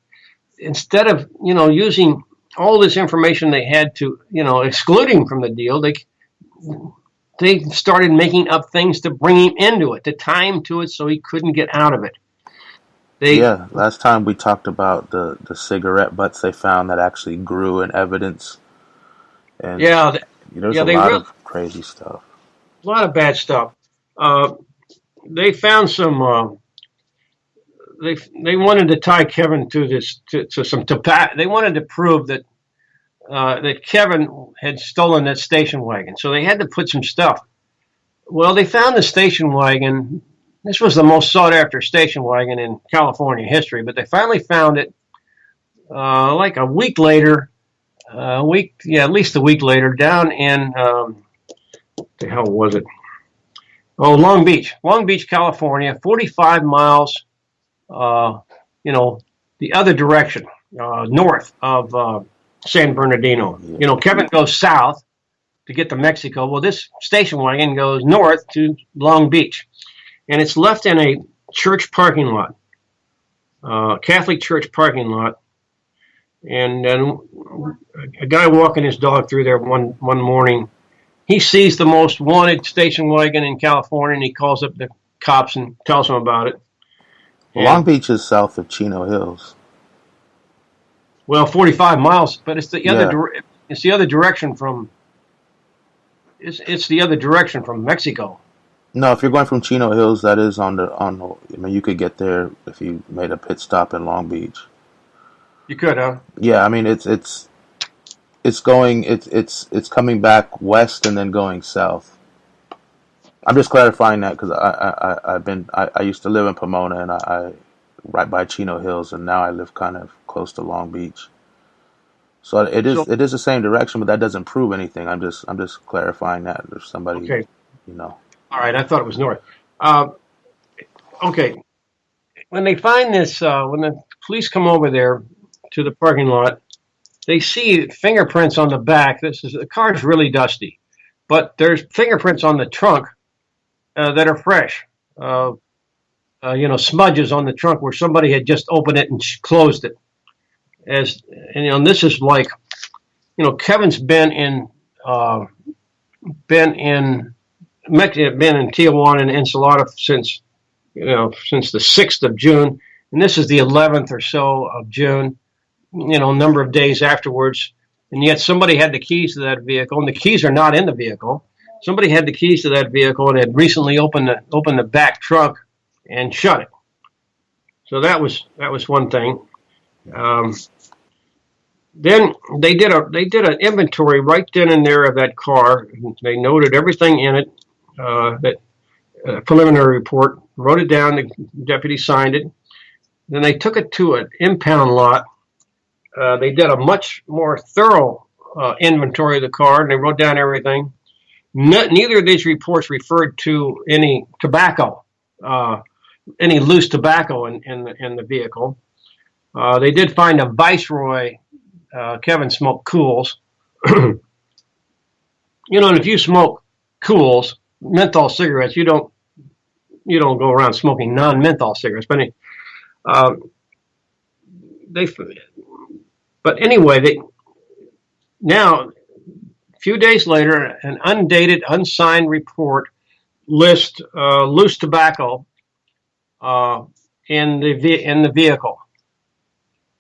[SPEAKER 2] instead of using all this information they had to exclude him from the deal, they started making up things to bring him into it, to tie him to it so he couldn't get out of it.
[SPEAKER 1] Last time we talked about the cigarette butts they found that actually grew in evidence, and there's a lot of crazy stuff.
[SPEAKER 2] A lot of bad stuff. They found some. They wanted to tie Kevin to this to some tobacco. They wanted to prove that Kevin had stolen that station wagon, so they had to put some stuff. Well, they found the station wagon. this was the most sought after station wagon in California history, but they finally found it like a week later, at least a week later, down in, what the hell was it? Oh, Long Beach, California, 45 miles, the other direction, north of San Bernardino. Kevin goes south to get to Mexico. Well, this station wagon goes north to Long Beach, and it's left in a church parking lot, Catholic church parking lot. And then a guy walking his dog through there one morning, he sees the most wanted station wagon in California, and he calls up the cops and tells them about it.
[SPEAKER 1] Long Beach is south of Chino Hills.
[SPEAKER 2] Well, 45 miles, but it's the other. It's the other direction from. It's the other direction from Mexico.
[SPEAKER 1] No, if you're going from Chino Hills, that is on the. I mean, you could get there if you made a pit stop in Long Beach.
[SPEAKER 2] You could, huh?
[SPEAKER 1] Yeah, I mean it's coming back west and then going south. I'm just clarifying that because I used to live in Pomona and I right by Chino Hills, and now I live kind of close to Long Beach. So it is the same direction, but that doesn't prove anything. I'm just clarifying that if somebody,
[SPEAKER 2] okay.
[SPEAKER 1] All
[SPEAKER 2] right, I thought it was north. Okay, when they find this, when the police come over there to the parking lot, they see fingerprints on the back. The car's really dusty, but there's fingerprints on the trunk that are fresh. Smudges on the trunk where somebody had just opened it and closed it. And this is like, Kevin's been in Tijuana and Ensenada since the 6th of June, and this is the 11th or so of June. A number of days afterwards, and yet somebody had the keys to that vehicle, and the keys are not in the vehicle. Somebody had the keys to that vehicle and had recently opened the back trunk and shut it. So that was one thing. Then they did an inventory right then and there of that car. They noted everything in it. That preliminary report, wrote it down. The deputy signed it. Then they took it to an impound lot. They did a much more thorough inventory of the car, and they wrote down everything. Neither of these reports referred to any tobacco, any loose tobacco in the vehicle. They did find a Viceroy. Kevin smoked Cools. And if you smoke Cools, menthol cigarettes, you don't go around smoking non-menthol cigarettes. But anyway, now, a few days later, an undated, unsigned report lists loose tobacco in the vehicle,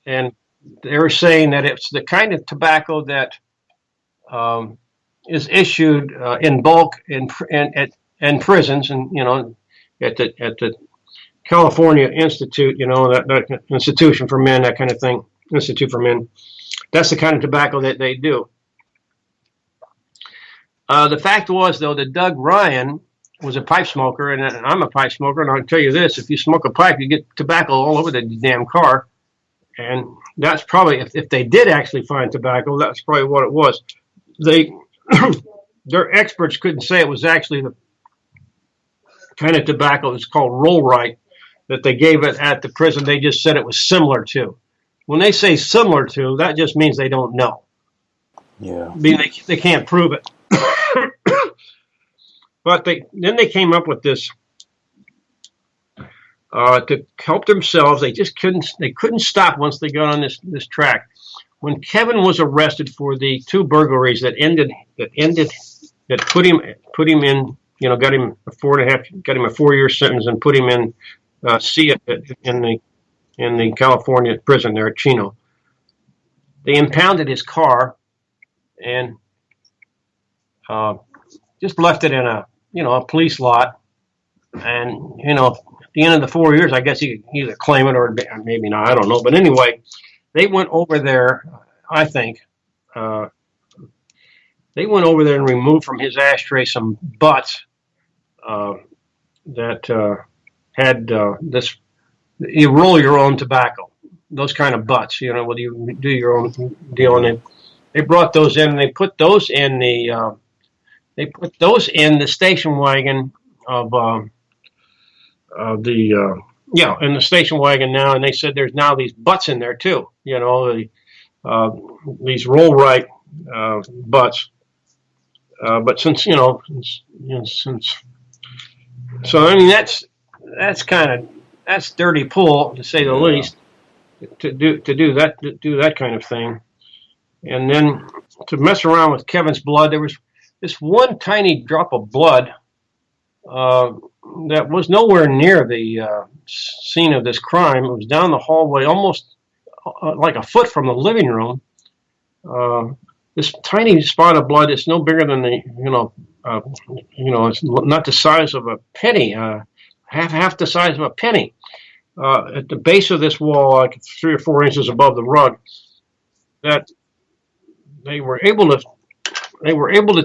[SPEAKER 2] and they're saying that it's the kind of tobacco that is issued in bulk in prisons, and at the California Institute, that institution for men, that kind of thing. Institute for Men. That's the kind of tobacco that they do. The fact was, though, that Doug Ryan was a pipe smoker, and I'm a pipe smoker, and I'll tell you this, if you smoke a pipe, you get tobacco all over the damn car. And that's probably, if they did actually find tobacco, that's probably what it was. Their experts couldn't say it was actually the kind of tobacco that's called roll right that they gave it at the prison. They just said it was similar to. When they say similar to, that just means they don't know.
[SPEAKER 1] Yeah.
[SPEAKER 2] I mean, they can't prove it. But they came up with this to help themselves. They just couldn't stop once they got on this track. When Kevin was arrested for the 2 burglaries that put him in, got him a 4-year sentence and put him in in the California prison there at Chino. They impounded his car and just left it in a police lot. And at the end of the 4 years, I guess he could either claim it or maybe not. I don't know. But anyway, they went over there. I think they went over there and removed from his ashtray some butts that had this. You roll your own tobacco, those kind of butts, whether you do your own deal. And they brought those in, and they put those in the station wagon of in the station wagon now. And they said there's now these butts in there too. These roll right butts. But since so I mean that's dirty pull, to say the least, to do that kind of thing. And then to mess around with Kevin's blood, there was this one tiny drop of blood that was nowhere near the scene of this crime. It was down the hallway, almost like a foot from the living room. This tiny spot of blood is no bigger than it's not the size of a penny, half the size of a penny. At the base of this wall, like 3 or 4 inches above the rug, that they were able to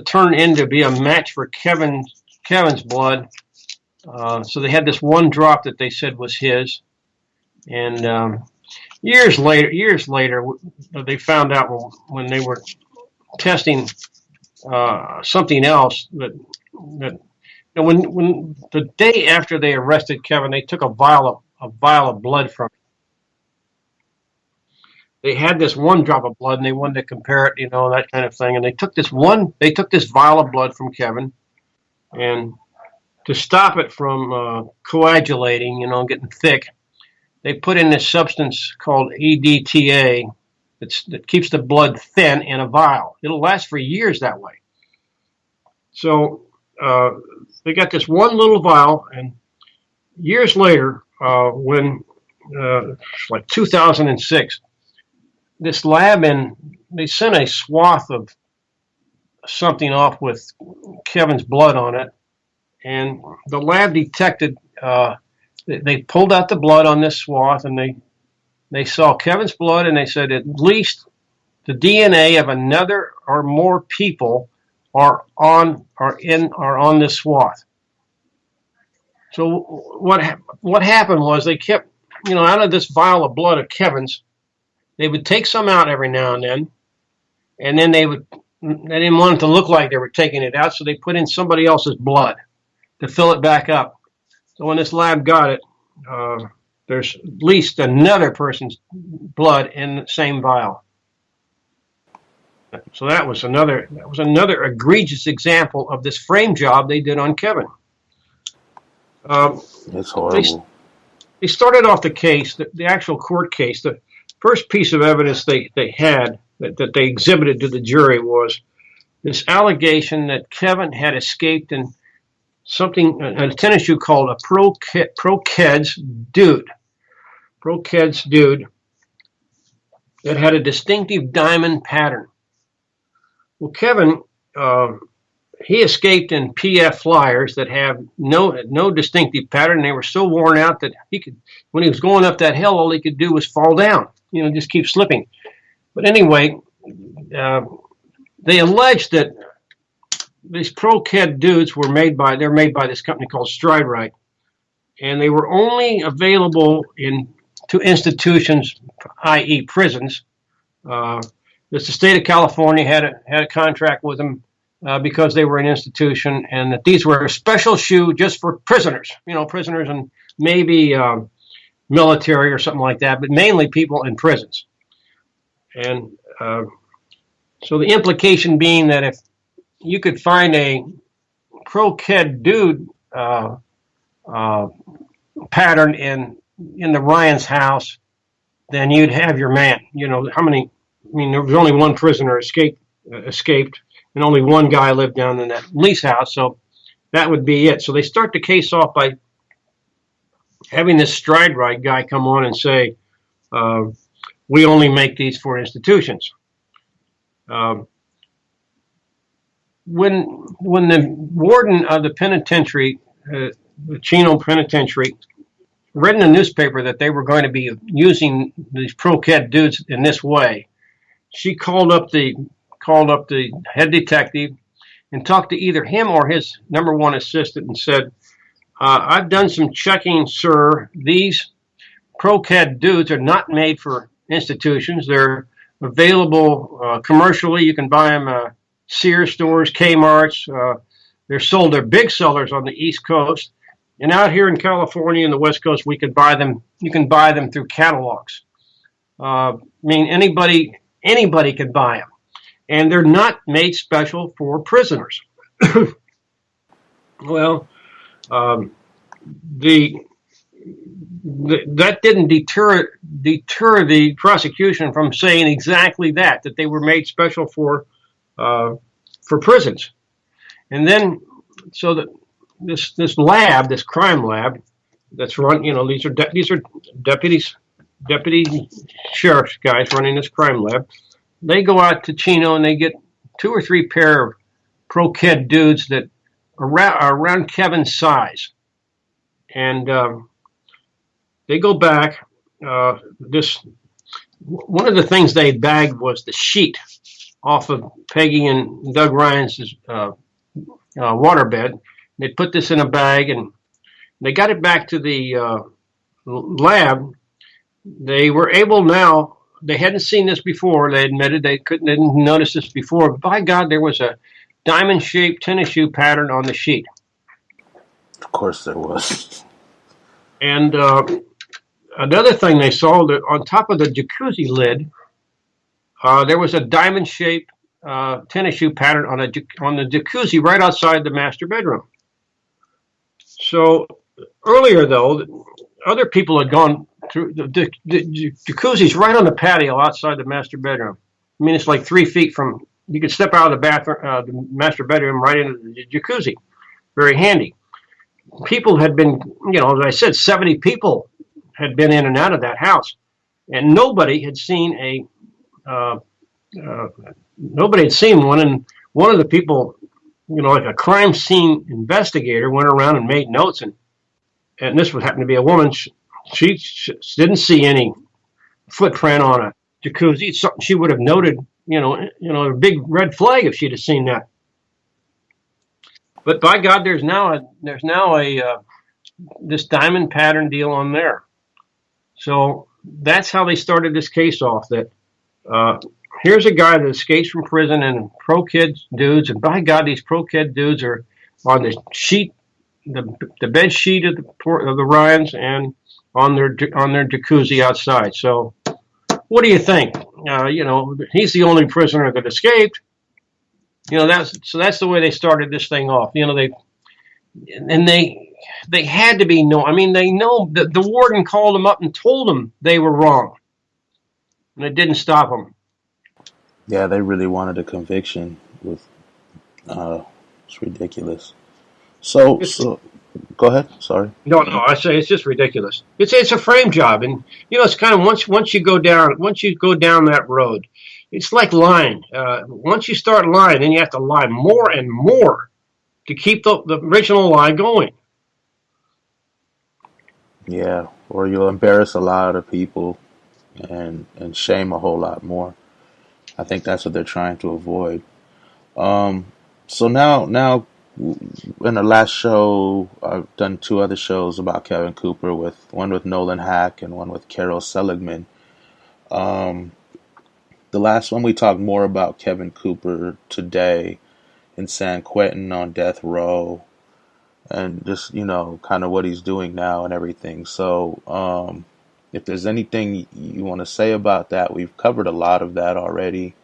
[SPEAKER 2] turn in to be a match for Kevin's blood. So they had this one drop that they said was his, and years later, they found out when they were testing something else that when the day after they arrested Kevin, they took a vial of blood from him. They had this one drop of blood, and they wanted to compare it, that kind of thing. And they took this vial of blood from Kevin, and to stop it from coagulating, getting thick, they put in this substance called EDTA that keeps the blood thin in a vial. It'll last for years that way. So they got this one little vial, and years later, when like 2006, this lab they sent a swath of something off with Kevin's blood on it, and the lab detected. They pulled out the blood on this swath, and they saw Kevin's blood, and they said at least the DNA of another or more people are on this swath. So what happened was they kept, out of this vial of blood of Kevin's, they would take some out every now and then they didn't want it to look like they were taking it out, so they put in somebody else's blood to fill it back up. So when this lab got it, there's at least another person's blood in the same vial. So that was another egregious example of this frame job they did on Kevin.
[SPEAKER 1] That's horrible.
[SPEAKER 2] They started off the case, the actual court case. The first piece of evidence they had that they exhibited to the jury was this allegation that Kevin had escaped in something, a tennis shoe called a Pro-Keds dude. Pro-Keds dude that had a distinctive diamond pattern. Well, Kevin, he escaped in PF Flyers that have no distinctive pattern. They were so worn out that when he was going up that hill, all he could do was fall down, just keep slipping. But anyway, they alleged that these Pro-Ked dudes they're made by this company called Stride Right, and they were only available to institutions, i.e. prisons. The state of California had a contract with them because they were an institution, and that these were a special shoe just for prisoners, prisoners and maybe military or something like that, but mainly people in prisons. And so the implication being that if you could find a Pro-Ked dude pattern in the Ryan's house, then you'd have your man. How many? There was only one prisoner escaped, and only one guy lived down in that lease house, so that would be it. So they start the case off by having this Stride Right guy come on and say, we only make these for institutions. When the warden of the penitentiary, the Chino penitentiary, read in the newspaper that they were going to be using these Pro-Ked dudes in this way, she called up the head detective and talked to either him or his number one assistant and said, I've done some checking, sir. These croquet dudes are not made for institutions. They're available commercially. You can buy them Sears stores, Kmart's. They're sold. They're big sellers on the East Coast. And out here in California and the West Coast, we can buy them. You can buy them through catalogs. I mean, anybody can buy them. And they're not made special for prisoners. Well, that didn't deter the prosecution from saying exactly that they were made special for prisons. And then, so that this lab, this crime lab, that's run, these are deputy sheriff's guys running this crime lab. They go out to Chino and they get 2 or 3 pair of pro-kid dudes that are around Kevin's size, and they go back. One of the things they bagged was the sheet off of Peggy and Doug Ryan's waterbed. They put this in a bag and they got it back to the lab. They were able now. They hadn't seen this before. They admitted they didn't notice this before. But by God, there was a diamond-shaped tennis shoe pattern on the sheet.
[SPEAKER 1] Of course there was.
[SPEAKER 2] And another thing they saw, that on top of the jacuzzi lid, there was a diamond-shaped tennis shoe pattern on the jacuzzi right outside the master bedroom. So earlier, though, other people had gone through the jacuzzi's right on the patio outside the master bedroom. I mean, it's like 3 feet from. You could step out of the bathroom, the master bedroom, right into the jacuzzi. Very handy. People had been, as I said, 70 people had been in and out of that house, and nobody had seen nobody had seen one. And one of the people, like a crime scene investigator, went around and made notes, and this would happen to be a woman. She didn't see any footprint on a jacuzzi. It's something she would have noted. A big red flag if she'd have seen that. But by God, there's now a this diamond pattern deal on there. So that's how they started this case off. That here's a guy that escapes from prison and pro-kid dudes, and by God, these pro-kid dudes are on the sheet, the bed sheet of the Ryans, and on their jacuzzi outside. So what do you think? He's the only prisoner that escaped. That's the way they started this thing off. They had to be known. I mean, they know that the warden called them up and told them they were wrong, and it didn't stop them.
[SPEAKER 1] Yeah, they really wanted a conviction. It's ridiculous. So go ahead. Sorry.
[SPEAKER 2] No. I say it's just ridiculous. It's a frame job, and it's kind of once you go down that road, it's like lying. Once you start lying, then you have to lie more and more to keep the original lie going.
[SPEAKER 1] Yeah, or you'll embarrass a lot of people and shame a whole lot more. I think that's what they're trying to avoid. So now in the last show, I've done 2 other shows about Kevin Cooper, one with Nolan Hack and one with Carol Seligman. The last one we talked more about Kevin Cooper today in San Quentin on death row, and just kind of what he's doing now and everything. So if there's anything you want to say about that, we've covered a lot of that already.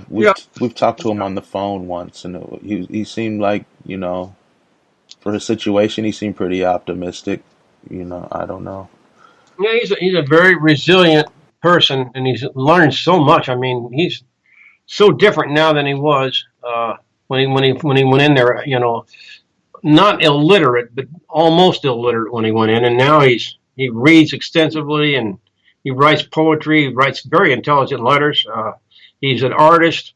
[SPEAKER 1] We've talked to him on the phone once, and he seemed like, for his situation, he seemed pretty optimistic. I don't know.
[SPEAKER 2] Yeah, he's a very resilient person, and he's learned so much. I mean, he's so different now than he was when he went in there. Not illiterate, but almost illiterate when he went in, and now he reads extensively and he writes poetry. He writes very intelligent letters. He's an artist.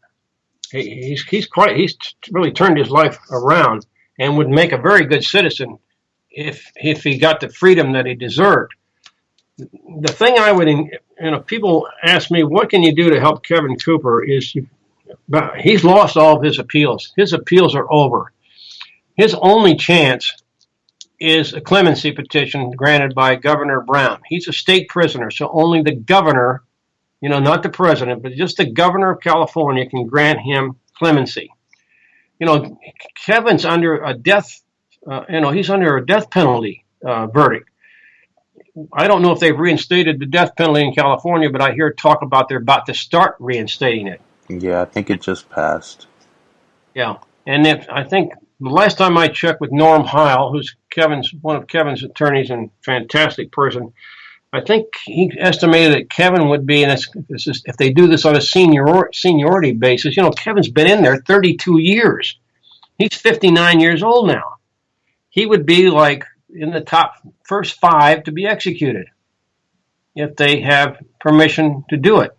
[SPEAKER 2] He's really turned his life around and would make a very good citizen if he got the freedom that he deserved. The thing I would, people ask me, what can you do to help Kevin Cooper? He's lost all of his appeals. His appeals are over. his only chance is a clemency petition granted by Governor Brown. He's a state prisoner, so only the governor, not the president, but just the governor of California can grant him clemency. Kevin's under a death, he's under a death penalty verdict. I don't know if they've reinstated the death penalty in California, but I hear talk about they're about to start reinstating it.
[SPEAKER 1] Yeah, I think it just passed.
[SPEAKER 2] Yeah, and I think the last time I checked with Norm Heil, who's one of Kevin's attorneys and fantastic person, I think he estimated that Kevin would be, and if they do this on a seniority basis, Kevin's been in there 32 years. He's 59 years old now. He would be like in the top first 5 to be executed if they have permission to do it.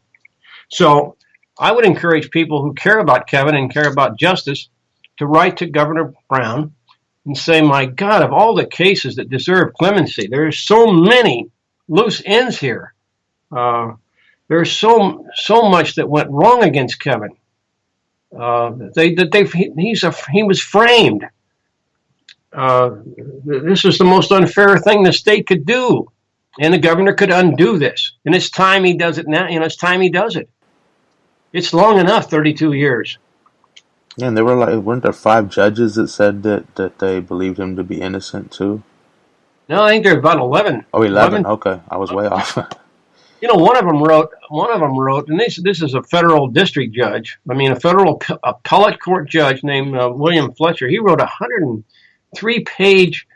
[SPEAKER 2] So I would encourage people who care about Kevin and care about justice to write to Governor Brown and say, my God, of all the cases that deserve clemency, there's so many loose ends here. There's so much that went wrong against Kevin. He was framed. This is the most unfair thing the state could do, and the governor could undo this. And it's time he does it now. It's time he does it. It's long enough, 32 years.
[SPEAKER 1] Yeah, and weren't there 5 judges that said that they believed him to be innocent too?
[SPEAKER 2] No, I think there's about 11.
[SPEAKER 1] Oh, 11. Okay, I was way off.
[SPEAKER 2] One of them wrote, and this is a federal district judge. I mean, a federal appellate court judge named William Fletcher. He wrote a 103-page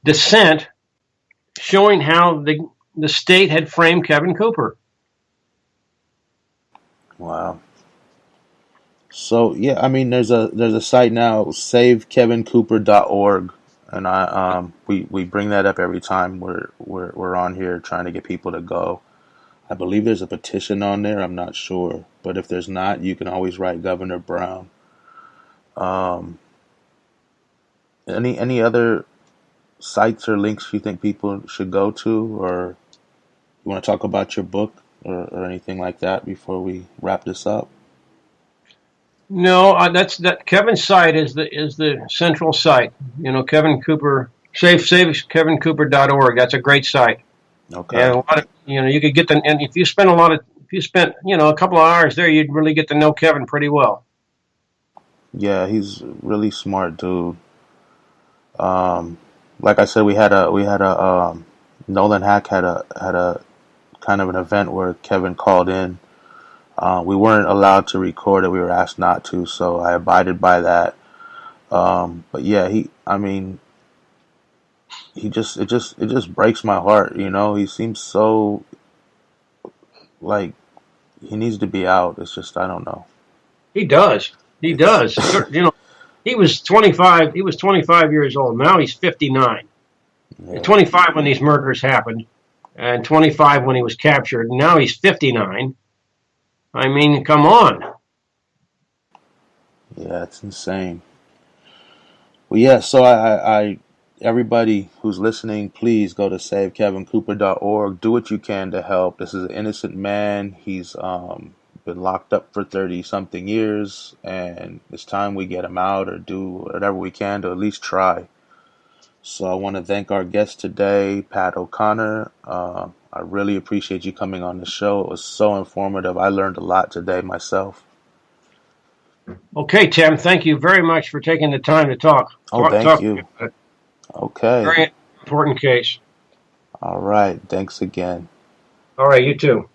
[SPEAKER 2] dissent showing how the state had framed Kevin Cooper.
[SPEAKER 1] Wow. So yeah, I mean, there's a site now, savekevincooper.org, and we bring that up every time we're on here trying to get people to go. I believe there's a petition on there. I'm not sure, but if there's not, you can always write Governor Brown. Any other sites or links you think people should go to, or you want to talk about your book or anything like that before we wrap this up?
[SPEAKER 2] No, that Kevin's site is the central site. Kevin Cooper, savekevincooper.org. That's a great site.
[SPEAKER 1] Okay.
[SPEAKER 2] And a lot of, you could get and if you spent a couple of hours there, you'd really get to know Kevin pretty well.
[SPEAKER 1] Yeah, he's a really smart dude. Like I said, we had a Nolan Hack had a kind of an event where Kevin called in. We weren't allowed to record it. We were asked not to, so I abided by that. But yeah, it just breaks my heart, He seems so like he needs to be out. It's just, I don't know.
[SPEAKER 2] He does. He was 25. He was 25 years old. Now he's 59. Yeah. 25 when these murders happened, and 25 when he was captured. Now he's 59. I mean, come on.
[SPEAKER 1] Yeah, it's insane. Well, yeah, so I everybody who's listening, please go to savekevincooper.org. Do what you can to help. This is an innocent man. He's been locked up for 30-something years, and it's time we get him out or do whatever we can to at least try. So I want to thank our guest today, Pat O'Connor. I really appreciate you coming on the show. It was so informative. I learned a lot today myself.
[SPEAKER 2] Okay, Tim, thank you very much for taking the time to talk.
[SPEAKER 1] Thank you. Okay.
[SPEAKER 2] Very important case.
[SPEAKER 1] All right. Thanks again.
[SPEAKER 2] All right, you too.